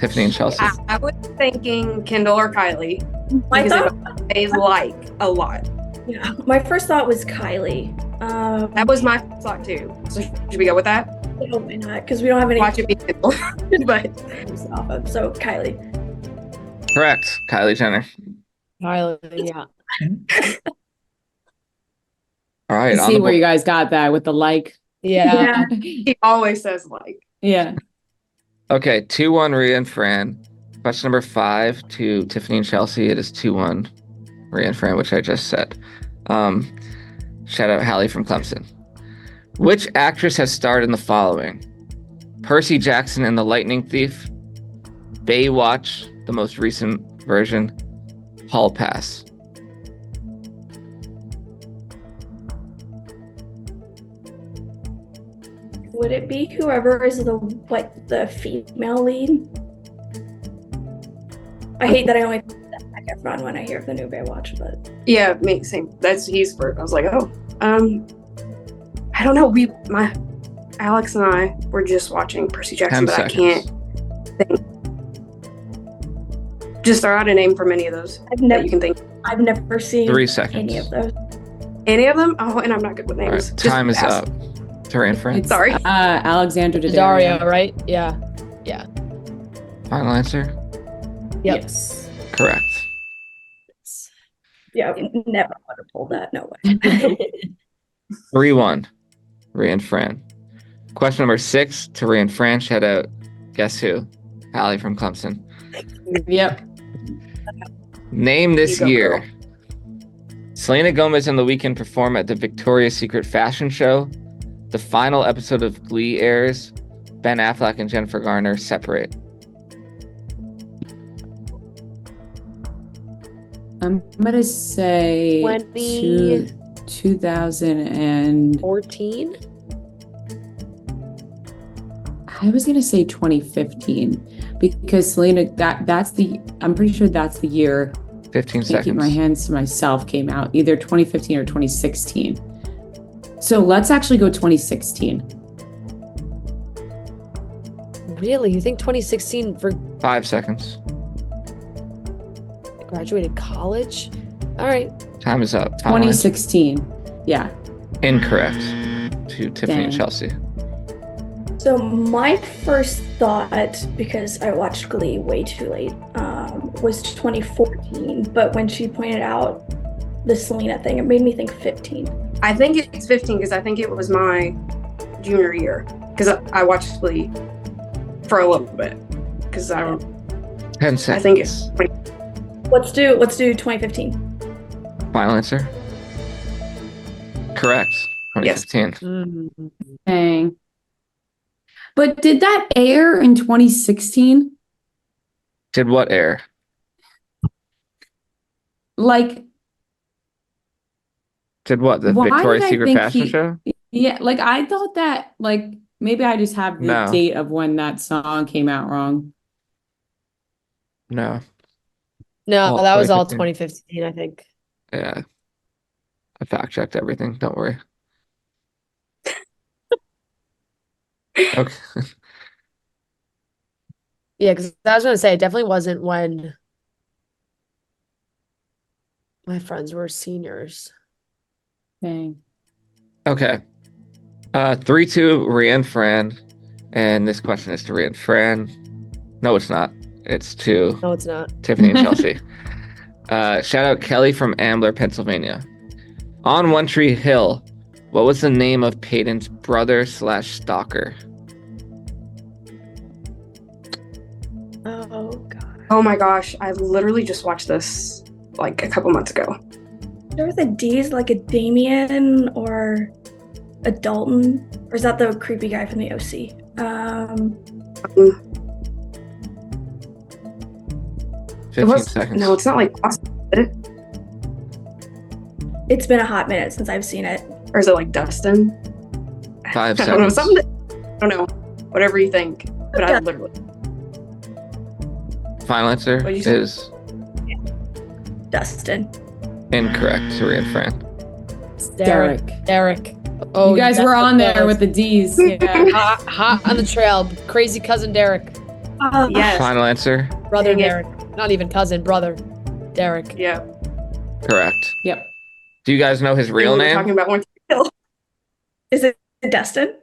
Speaker 3: Tiffany and Chelsie.
Speaker 5: I was thinking Kendall or Kylie
Speaker 4: My
Speaker 5: because
Speaker 4: thought,
Speaker 5: they like a lot.
Speaker 4: yeah, my first thought was Kylie.
Speaker 5: That was my thought too. So should we go with that?
Speaker 4: Oh, why not? Because we don't have any
Speaker 5: Watch it be Kendall. But
Speaker 4: off of. So Kylie.
Speaker 3: Correct. Kylie Jenner.
Speaker 2: Kylie, yeah.
Speaker 3: All right.
Speaker 1: I
Speaker 3: on
Speaker 1: see
Speaker 3: the
Speaker 1: where
Speaker 3: board.
Speaker 1: you guys got that with the like.
Speaker 2: Yeah.
Speaker 5: he always says like.
Speaker 1: Yeah.
Speaker 3: Okay, 2-1 Ria and Fran. Question number 5 to Tiffany and Chelsie. It is 2-1 Ria and Fran, which I just said. Shout out Hallie from Clemson. Which actress has starred in the following? Percy Jackson in The Lightning Thief, Baywatch, the most recent version, Hall Pass.
Speaker 4: Would it be whoever is the female lead? I hate that I only think of Zac Efron when I hear of the new Baywatch, but
Speaker 5: Yeah, me same. He's first. I was like, oh, I don't know. Alex and I were just watching Percy Jackson,
Speaker 3: 10
Speaker 5: but
Speaker 3: seconds.
Speaker 5: I Just throw out a name from any of those
Speaker 4: I've
Speaker 5: that
Speaker 4: never
Speaker 5: you can think.
Speaker 4: I've never seen
Speaker 3: 3 seconds.
Speaker 4: any of those.
Speaker 5: Any of them? Oh, and I'm not good with
Speaker 3: All
Speaker 5: names.
Speaker 3: right,
Speaker 5: Just
Speaker 3: time is
Speaker 5: ask.
Speaker 3: up. Terrain and Fran.
Speaker 1: It's,
Speaker 5: Sorry.
Speaker 1: Alexandra
Speaker 2: Dario,
Speaker 1: Daddario.
Speaker 2: right? Yeah.
Speaker 3: Final answer?
Speaker 2: Yep.
Speaker 1: Yes.
Speaker 3: Correct.
Speaker 4: Yeah, never would have pulled that. No way.
Speaker 3: 3-1. Ria and Fran. Question number 6 to Ria and Fran. Shout out. Guess who? Hallie from Clemson.
Speaker 1: Yep.
Speaker 3: Name this
Speaker 5: You go,
Speaker 3: year.
Speaker 5: girl.
Speaker 3: Selena Gomez and The Weeknd perform at the Victoria's Secret fashion show. The final episode of Glee airs. Ben Affleck and Jennifer Garner separate.
Speaker 1: I'm gonna say 2000 and
Speaker 2: 14?
Speaker 1: I was gonna say 2015 because Selena I'm pretty sure that's the year
Speaker 3: 15
Speaker 1: Can't Keep My
Speaker 3: seconds.
Speaker 1: Hands to Myself came out, either 2015 or 2016. So let's actually go 2016.
Speaker 2: Really? You think 2016 for
Speaker 3: 5 seconds.
Speaker 2: graduated college? All right.
Speaker 3: Time is up. Final answer?
Speaker 1: 2016. Yeah.
Speaker 3: Incorrect. To Tiffany and
Speaker 1: Dang.
Speaker 3: Chelsea.
Speaker 4: So my first thought, because I watched Glee way too late, was 2014. But when she pointed out the Selena thing, it made me think 15.
Speaker 5: I think it's 15 because I think it was my junior year because I watched Glee for a little bit because I
Speaker 3: 10 seconds.
Speaker 5: think it's 20.
Speaker 4: Let's do 2015.
Speaker 3: Final answer? Correct.
Speaker 5: Yes.
Speaker 3: 2015.
Speaker 1: Dang. But did that air in 2016?
Speaker 3: Did what air?
Speaker 1: Like,
Speaker 3: Did what? The
Speaker 1: Why
Speaker 3: Victoria's
Speaker 1: did I
Speaker 3: Secret
Speaker 1: think
Speaker 3: fashion
Speaker 1: he-
Speaker 3: show?
Speaker 1: yeah, like I thought that, like, maybe I just have the
Speaker 3: No.
Speaker 1: date of when that song came out wrong.
Speaker 3: No.
Speaker 2: No,
Speaker 3: Oh,
Speaker 2: that was all
Speaker 3: 2015.
Speaker 2: 2015, I think.
Speaker 3: Yeah. I fact checked everything. Don't worry. Okay.
Speaker 2: Yeah, because I was going to say, it definitely wasn't when my friends were seniors.
Speaker 1: Dang.
Speaker 3: Okay. 3-2, Ria and Fran. And this question is to Ria and Fran. No, it's not. It's to
Speaker 2: No, it's not.
Speaker 3: Tiffany and Chelsea. Shout out Kelly from Ambler, Pennsylvania. On One Tree Hill, what was the name of Peyton's brother/stalker?
Speaker 2: Oh, God.
Speaker 5: Oh my gosh, I literally just watched this like a couple months ago.
Speaker 4: There was a D's like a Damien or a Dalton, or is that the creepy guy from the OC?
Speaker 3: 15 seconds.
Speaker 5: No, it's not like
Speaker 4: It's been a hot minute since I've seen it.
Speaker 5: or is it like Dustin?
Speaker 3: 5
Speaker 5: I don't know,
Speaker 3: seconds.
Speaker 5: something. I don't know. Whatever you think. But I literally
Speaker 3: Final answer
Speaker 5: What'd you say?
Speaker 3: is
Speaker 4: Dustin.
Speaker 3: incorrect to Ria and Fran.
Speaker 2: It's
Speaker 1: Derek.
Speaker 2: Derek. Oh,
Speaker 1: You guys were on there with the D's. Yeah.
Speaker 2: hot on the trail. Crazy cousin Derek.
Speaker 5: yes.
Speaker 3: Final answer,
Speaker 2: Brother
Speaker 5: Dang it.
Speaker 2: Derek. Not even cousin, brother. Derek.
Speaker 5: Yeah.
Speaker 3: correct.
Speaker 1: Yep.
Speaker 3: Do you guys know his real
Speaker 5: We were
Speaker 3: name?
Speaker 5: talking about one hill.
Speaker 4: Is it Dustin?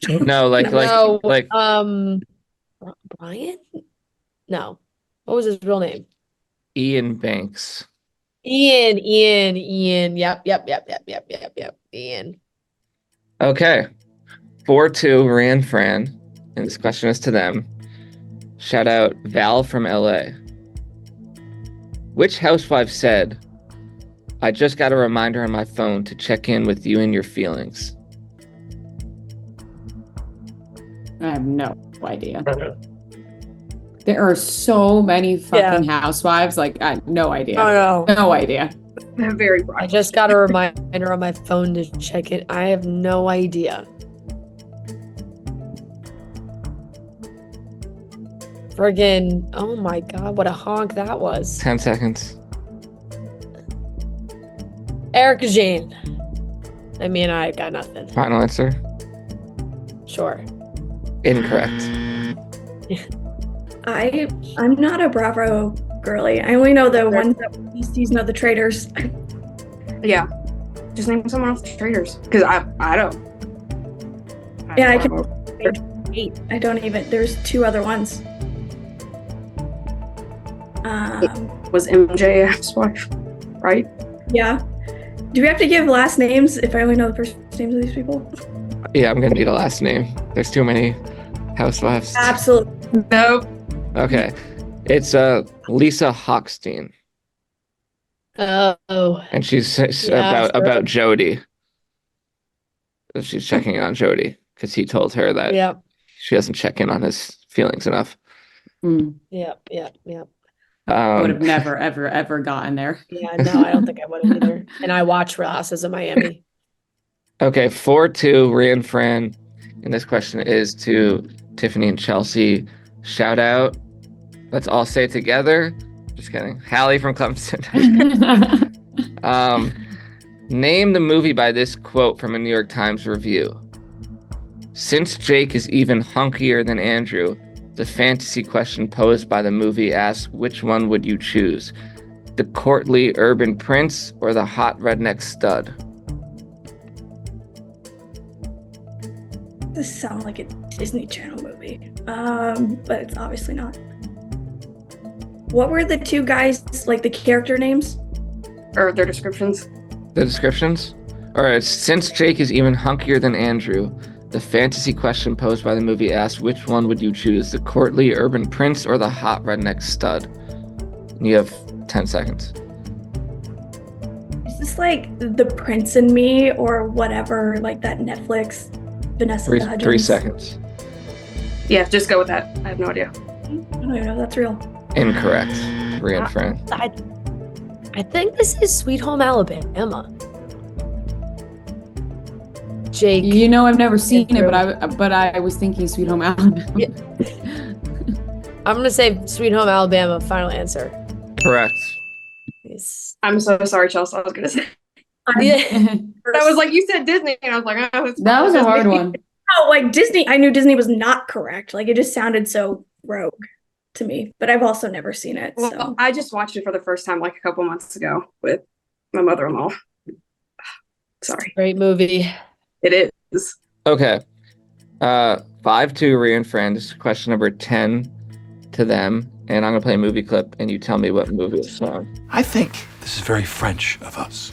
Speaker 3: No,
Speaker 2: No,
Speaker 3: like
Speaker 2: Brian? No. What was his real name?
Speaker 3: Ian Banks.
Speaker 2: Ian. Yep. Ian.
Speaker 3: Okay. 4-2, Ria and Fran. And this question is to them. Shout out Val from LA. Which housewife said, I just got a reminder on my phone to check in with you and your feelings?
Speaker 1: I have no idea. There are so many fucking housewives. Like, I no idea.
Speaker 2: Oh, no.
Speaker 1: No idea.
Speaker 5: Very
Speaker 2: I
Speaker 5: bright.
Speaker 2: just got a reminder on my phone to check it. I have no idea. Friggin', oh my God, what a honk that was.
Speaker 3: 10 seconds.
Speaker 2: Erica Jane. I mean, I got nothing.
Speaker 3: Final answer,
Speaker 2: Sure.
Speaker 3: incorrect.
Speaker 4: I'm not a Bravo girly. I only know the ones that were this season of The Traitors.
Speaker 5: Yeah. Just name someone else the Traitors. Because I don't.
Speaker 4: Yeah, I can. I don't even. There's 2 other ones.
Speaker 5: Was MJF's wife, right?
Speaker 4: Yeah. Do we have to give last names if I only know the first names of these people?
Speaker 3: Yeah, I'm gonna need a last name. There's too many housewives.
Speaker 4: Absolutely.
Speaker 5: Nope.
Speaker 3: Okay. It's Lisa Hochstein.
Speaker 2: Oh.
Speaker 3: And she's
Speaker 2: Yeah,
Speaker 3: about Jody. She's checking in on Jody because he told her that
Speaker 2: Yep.
Speaker 3: she doesn't check in on his feelings enough.
Speaker 2: Yep.
Speaker 1: I would have never, ever gotten there.
Speaker 2: Yeah, no, I don't think I would have either. And I watch Real Houses of Miami.
Speaker 3: Okay, 4-2, Ria and Fran. And this question is to Tiffany and Chelsie. Shout out. Let's all say it together. Just kidding. Hallie from Clemson. Name the movie by this quote from a New York Times review. Since Jake is even hunkier than Andrew, the fantasy question posed by the movie asks, which one would you choose? The courtly urban prince or the hot redneck stud?
Speaker 4: This sounds like a Disney Channel movie, but it's obviously not. What were the 2 guys, like the character names?
Speaker 5: Or their descriptions.
Speaker 3: The descriptions? All right, since Jake is even hunkier than Andrew, the fantasy question posed by the movie asks, which one would you choose? The courtly urban prince or the hot redneck stud? You have 10 seconds.
Speaker 4: Is this like The Prince and Me or whatever, like that Netflix Vanessa Hudgens?
Speaker 3: 3 seconds.
Speaker 5: Yeah, just go with that. I have no idea.
Speaker 4: I don't even know if that's real.
Speaker 3: Incorrect. Ria and Fran.
Speaker 2: I think this is Sweet Home Alabama. Jake.
Speaker 1: You know, I've never seen it, but I was thinking Sweet Home Alabama.
Speaker 2: Yeah. I'm gonna say Sweet Home Alabama. Final answer.
Speaker 3: Correct.
Speaker 5: I'm so sorry, Chelsea. I was gonna say.
Speaker 2: Yeah.
Speaker 5: That was like you said Disney, and I was like, oh, it's
Speaker 1: That was a hard one.
Speaker 4: Oh, like Disney. I knew Disney was not correct. Like it just sounded so rogue to me. But I've also never seen it.
Speaker 5: Well,
Speaker 4: So
Speaker 5: I just watched it for the first time like a couple months ago with my mother-in-law. Sorry.
Speaker 2: Great movie.
Speaker 5: It is.
Speaker 3: Okay. 5-2, Ria and Fran. This is question number 10 to them. And I'm going to play a movie clip, and you tell me what movie it's from.
Speaker 6: I think this is very French of us.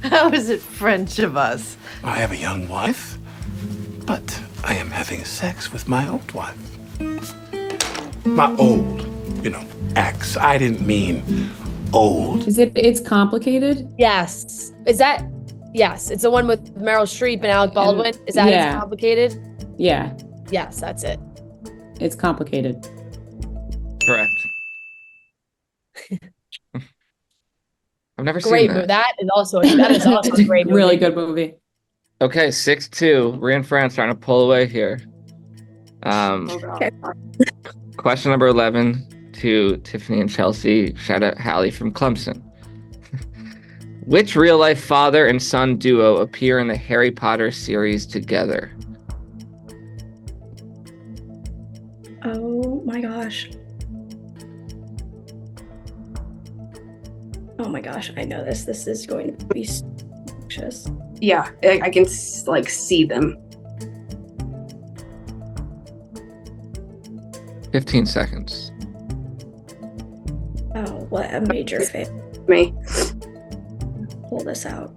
Speaker 7: How is it French of us?
Speaker 6: I have a young wife, but I am having sex with my old wife. My old, ex. I didn't mean old.
Speaker 1: It's complicated?
Speaker 2: Yes. Yes, it's the one with Meryl Streep and Alec Baldwin. Is that
Speaker 1: Yeah.
Speaker 2: It's complicated?
Speaker 1: Yeah,
Speaker 2: Yes, that's it.
Speaker 1: it's complicated.
Speaker 3: Correct. I've never
Speaker 2: Great
Speaker 3: seen
Speaker 2: movie.
Speaker 3: that.
Speaker 2: That is also a great movie.
Speaker 1: Really good movie.
Speaker 3: Okay, 6-2. Ria and Fran starting to pull away here.
Speaker 5: Oh, God.
Speaker 4: Okay.
Speaker 3: Question number 11 to Tiffany and Chelsie. Shout out Hallie from Clemson. Which real-life father and son duo appear in the Harry Potter series together?
Speaker 4: oh my gosh. Oh my gosh, I know this. This is going to be anxious.
Speaker 5: Yeah, I can like see them.
Speaker 3: 15 seconds.
Speaker 4: Oh, what a major fail.
Speaker 5: Me.
Speaker 4: Pull this out.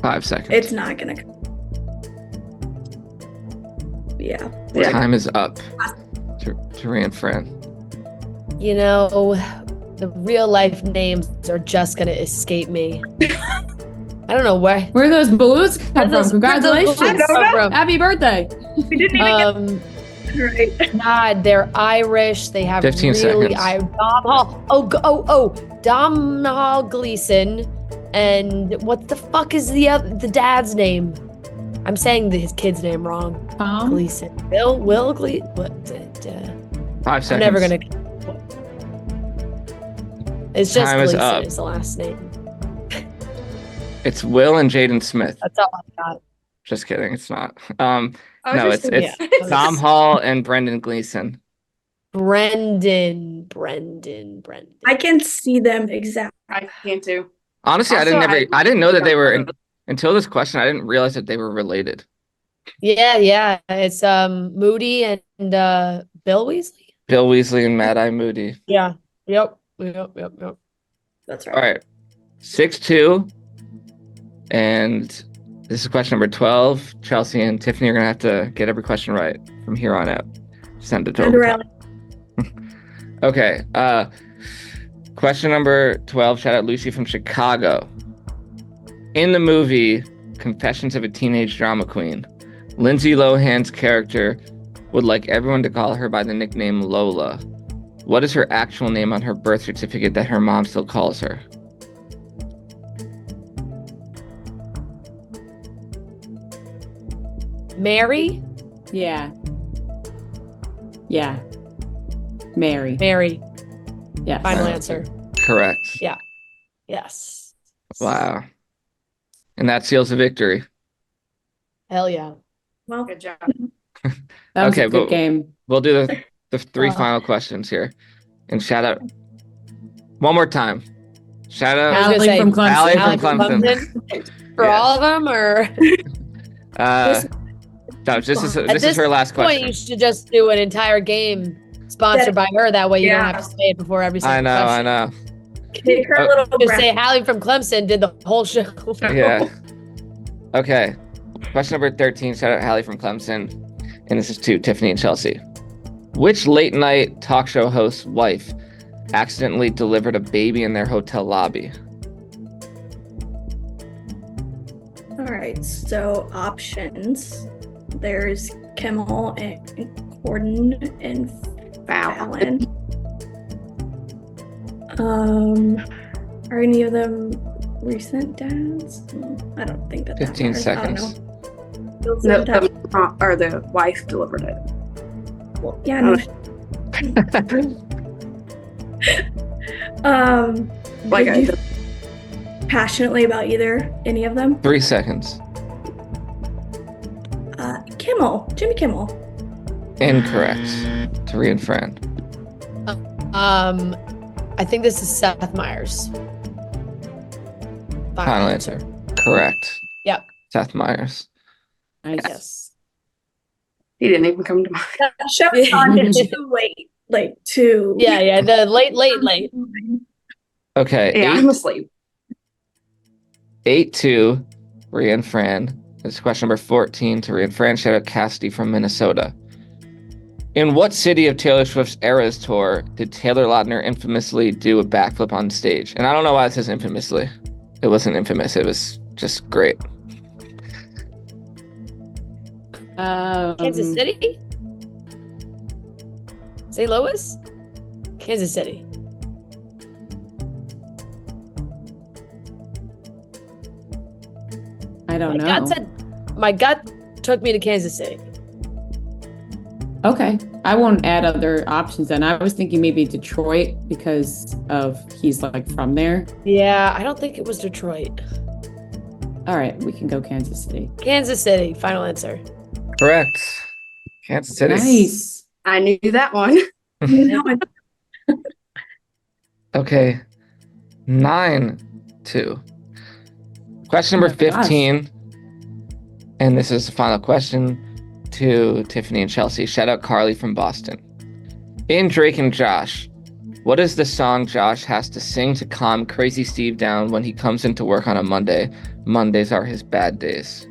Speaker 3: 5 seconds.
Speaker 4: It's not gonna. Yeah.
Speaker 3: Time is up. To Ria and Fran.
Speaker 2: You know, the real life names are just gonna escape me. I don't know where.
Speaker 1: Where those balloons come from? Congratulations.
Speaker 2: From.
Speaker 1: Happy birthday.
Speaker 4: We didn't even get right.
Speaker 2: God, they're Irish. They have
Speaker 3: 15
Speaker 2: really
Speaker 3: seconds.
Speaker 2: Domhnall Gleeson, and what the fuck is the dad's name? I'm saying his kid's name wrong.
Speaker 1: Tom?
Speaker 2: Gleeson. Will Gleeson. What?
Speaker 3: 5 seconds.
Speaker 2: I'm never gonna. It's just
Speaker 3: Time is
Speaker 2: Gleeson
Speaker 3: up.
Speaker 2: is the last name.
Speaker 3: It's Will and Jaden Smith.
Speaker 2: That's all I got.
Speaker 3: Just kidding. It's not.
Speaker 5: I was
Speaker 3: No,
Speaker 5: just
Speaker 3: it's
Speaker 2: Yeah.
Speaker 3: Tom Hall and Brendan Gleeson.
Speaker 2: Brendan.
Speaker 4: I can see them exactly.
Speaker 5: I can too.
Speaker 3: Honestly,
Speaker 5: Also,
Speaker 3: I didn't know that they were until this question. I didn't realize that they were related.
Speaker 2: Yeah. It's Moody and Bill Weasley.
Speaker 3: Bill Weasley and Mad Eye Moody.
Speaker 2: Yeah. Yep.
Speaker 4: That's
Speaker 3: All
Speaker 4: right.
Speaker 3: right, 6-2, and this is question number 12. Chelsie and Tiffany are gonna have to get every question right from here on out. Send it to
Speaker 4: And
Speaker 3: overtime.
Speaker 4: around.
Speaker 3: Okay. Question number 12. Shout out Lucy from Chicago. In the movie Confessions of a Teenage Drama Queen, Lindsay Lohan's character would like everyone to call her by the nickname Lola. What is her actual name on her birth certificate that her mom still calls her?
Speaker 2: Mary.
Speaker 1: Yeah. Mary. Yeah.
Speaker 2: Final answer.
Speaker 3: Correct.
Speaker 2: Yeah. Yes.
Speaker 3: Wow. And that seals the victory.
Speaker 2: Hell yeah.
Speaker 4: Well,
Speaker 5: Good job.
Speaker 1: That was
Speaker 3: Okay,
Speaker 1: a good
Speaker 3: but-
Speaker 1: game.
Speaker 3: We'll do the three
Speaker 2: Oh.
Speaker 3: final questions here. And shout out one more time. Shout out
Speaker 2: I was gonna
Speaker 1: Allie
Speaker 2: say,
Speaker 1: from Clemson.
Speaker 3: Allie from
Speaker 2: Allie
Speaker 3: Clemson.
Speaker 2: For
Speaker 3: Yeah.
Speaker 2: all of them, or
Speaker 3: No, this is
Speaker 2: At
Speaker 3: her last
Speaker 2: point,
Speaker 3: question.
Speaker 2: you should just do an entire game sponsored by her. That way, you don't
Speaker 5: Yeah.
Speaker 2: have to say it before every single
Speaker 3: I know,
Speaker 2: question.
Speaker 3: I know.
Speaker 4: take her
Speaker 3: Oh.
Speaker 4: little
Speaker 2: Just
Speaker 4: breath.
Speaker 2: say Hallie from Clemson did the whole show.
Speaker 3: Yeah. Okay. Question number 13. Shout out Hallie from Clemson. And this is to Tiffany and Chelsie. Which late night talk show host's wife accidentally delivered a baby in their hotel lobby?
Speaker 4: All right, so options. There's Kimmel and Corden and Fallon. Are any of them recent dads? I don't think that.
Speaker 3: 15
Speaker 4: matters. I don't
Speaker 3: seconds.
Speaker 4: know.
Speaker 5: No, the wife delivered it.
Speaker 4: Well, yeah, no.
Speaker 5: Like
Speaker 4: did you passionately about any of them?
Speaker 3: 3 seconds.
Speaker 4: Jimmy Kimmel.
Speaker 3: Incorrect. To Ria Fran.
Speaker 2: I think this is Seth Meyers.
Speaker 3: Final answer. Correct.
Speaker 2: Yep.
Speaker 3: Seth Meyers.
Speaker 1: Nice.
Speaker 2: Yes.
Speaker 5: He didn't even come to mind.
Speaker 4: That show's on too late. Like too.
Speaker 2: Yeah. The late.
Speaker 3: Okay.
Speaker 5: Yeah, I'm asleep.
Speaker 3: 8-2. Ria and Fran. This is question number 14 to Ria and Fran. Shout out Cassidy from Minnesota. In what city of Taylor Swift's Eras tour did Taylor Lautner infamously do a backflip on stage? And I don't know why it says infamously. It wasn't infamous. It was just great.
Speaker 2: Kansas City? St. Louis? Kansas City.
Speaker 1: I don't know.
Speaker 2: My gut took me to Kansas City.
Speaker 1: Okay. I won't add other options then. I was thinking maybe Detroit because he's like from there.
Speaker 2: Yeah, I don't think it was Detroit.
Speaker 1: All right, we can go Kansas City.
Speaker 2: Kansas City, final answer.
Speaker 3: Correct. Kansas City.
Speaker 1: Nice.
Speaker 5: I knew that one.
Speaker 3: Okay. 9-2. Question number
Speaker 1: Oh my gosh.
Speaker 3: 15. And this is the final question to Tiffany and Chelsie. Shout out Carly from Boston. In Drake and Josh, what is the song Josh has to sing to calm Crazy Steve down when he comes into work on a Monday? Mondays are his bad days.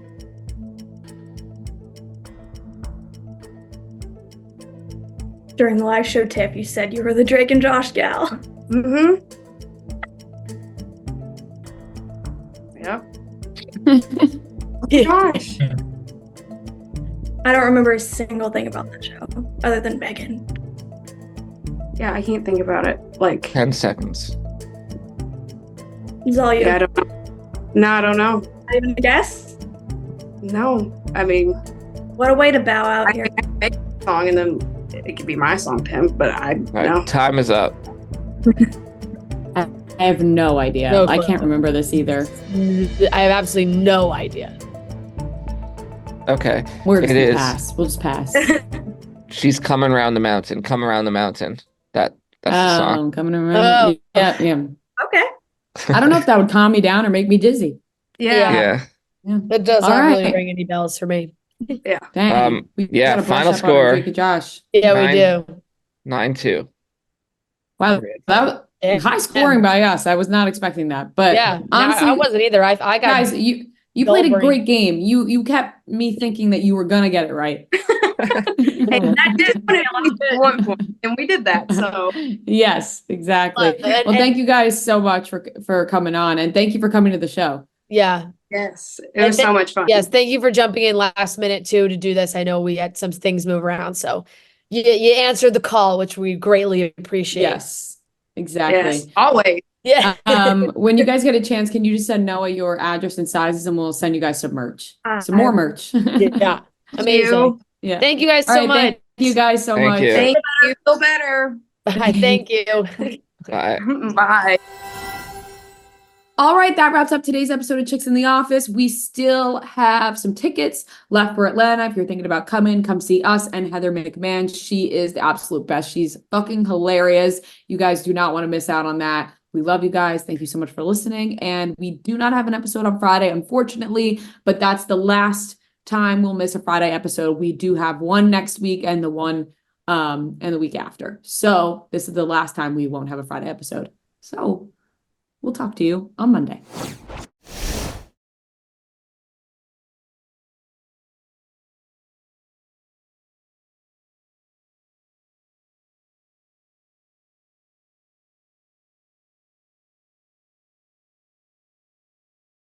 Speaker 4: During the live show tip, you said you were the Drake and Josh gal.
Speaker 5: Mm-hmm. Yep. Gosh.
Speaker 4: I don't remember a single thing about that show other than Megan.
Speaker 5: Yeah, I can't think about it. Like,
Speaker 3: 10 seconds.
Speaker 4: It's all you.
Speaker 5: yeah, I don't know. No, I don't know.
Speaker 4: Not even a guess.
Speaker 5: No. I mean,
Speaker 4: What a way to bow out
Speaker 5: I
Speaker 4: here.
Speaker 5: can make a song and then it could be my song, Pimp, but I
Speaker 3: All right,
Speaker 5: no.
Speaker 3: time is up.
Speaker 1: I have no idea.
Speaker 2: No
Speaker 1: I
Speaker 2: clue.
Speaker 1: can't remember this either.
Speaker 2: I have absolutely no idea.
Speaker 3: Okay.
Speaker 1: We're
Speaker 3: It
Speaker 1: just
Speaker 3: is.
Speaker 1: pass. We'll just pass.
Speaker 3: She's coming around the mountain. Come around the mountain. That's the song.
Speaker 1: Coming around.
Speaker 2: Oh.
Speaker 1: Yeah.
Speaker 5: Okay.
Speaker 1: I don't know if that would calm me down or make me dizzy.
Speaker 5: Yeah.
Speaker 3: Yeah.
Speaker 2: It does
Speaker 1: All
Speaker 2: not really
Speaker 1: right.
Speaker 2: ring any bells for me.
Speaker 1: Dang. We
Speaker 3: yeah,
Speaker 1: gotta brush
Speaker 3: final
Speaker 1: up on our
Speaker 3: score.
Speaker 1: Jake and Josh.
Speaker 2: Yeah,
Speaker 3: Nine.
Speaker 2: we do.
Speaker 3: 9-2.
Speaker 1: Wow, that was high scoring by us. I was not expecting that. But
Speaker 2: Yeah,
Speaker 1: honestly,
Speaker 2: I wasn't either. I got
Speaker 1: guys, you played a
Speaker 2: Goldberg.
Speaker 1: great game. You kept me thinking that you were gonna get it right.
Speaker 5: And that did put it at least 1 point, and we did that. So
Speaker 1: Yes, exactly.
Speaker 2: And-
Speaker 1: Well, thank you guys so much for coming on, and thank you for coming to the show.
Speaker 2: yeah.
Speaker 5: yes, it was so much fun.
Speaker 2: Yes, thank you for jumping in last minute too to do this. I know we had some things move around, so you answered the call, which we greatly appreciate.
Speaker 1: Yes, exactly.
Speaker 5: Yes, always.
Speaker 2: Yeah.
Speaker 1: When you guys get a chance, can you just send Noah your address and sizes, and we'll send you guys some merch, some more merch.
Speaker 2: Yeah.
Speaker 5: Thank
Speaker 2: Amazing.
Speaker 5: you.
Speaker 1: Yeah.
Speaker 2: Thank you guys
Speaker 1: All
Speaker 2: so
Speaker 1: right,
Speaker 2: much.
Speaker 1: thank you guys so
Speaker 3: Thank
Speaker 1: much.
Speaker 3: you.
Speaker 5: Thank you. Feel better.
Speaker 2: Bye. Thank you.
Speaker 3: Bye.
Speaker 5: Bye.
Speaker 1: All right, that wraps up today's episode of Chicks in the Office. We still have some tickets left for Atlanta. If you're thinking about coming, come see us and Heather McMahon. She is the absolute best. She's fucking hilarious. You guys do not want to miss out on that. We love you guys. Thank you so much for listening. And we do not have an episode on Friday, unfortunately, but that's the last time we'll miss a Friday episode. We do have one next week and the one and the week after. So this is the last time we won't have a Friday episode. So we'll talk to you on Monday.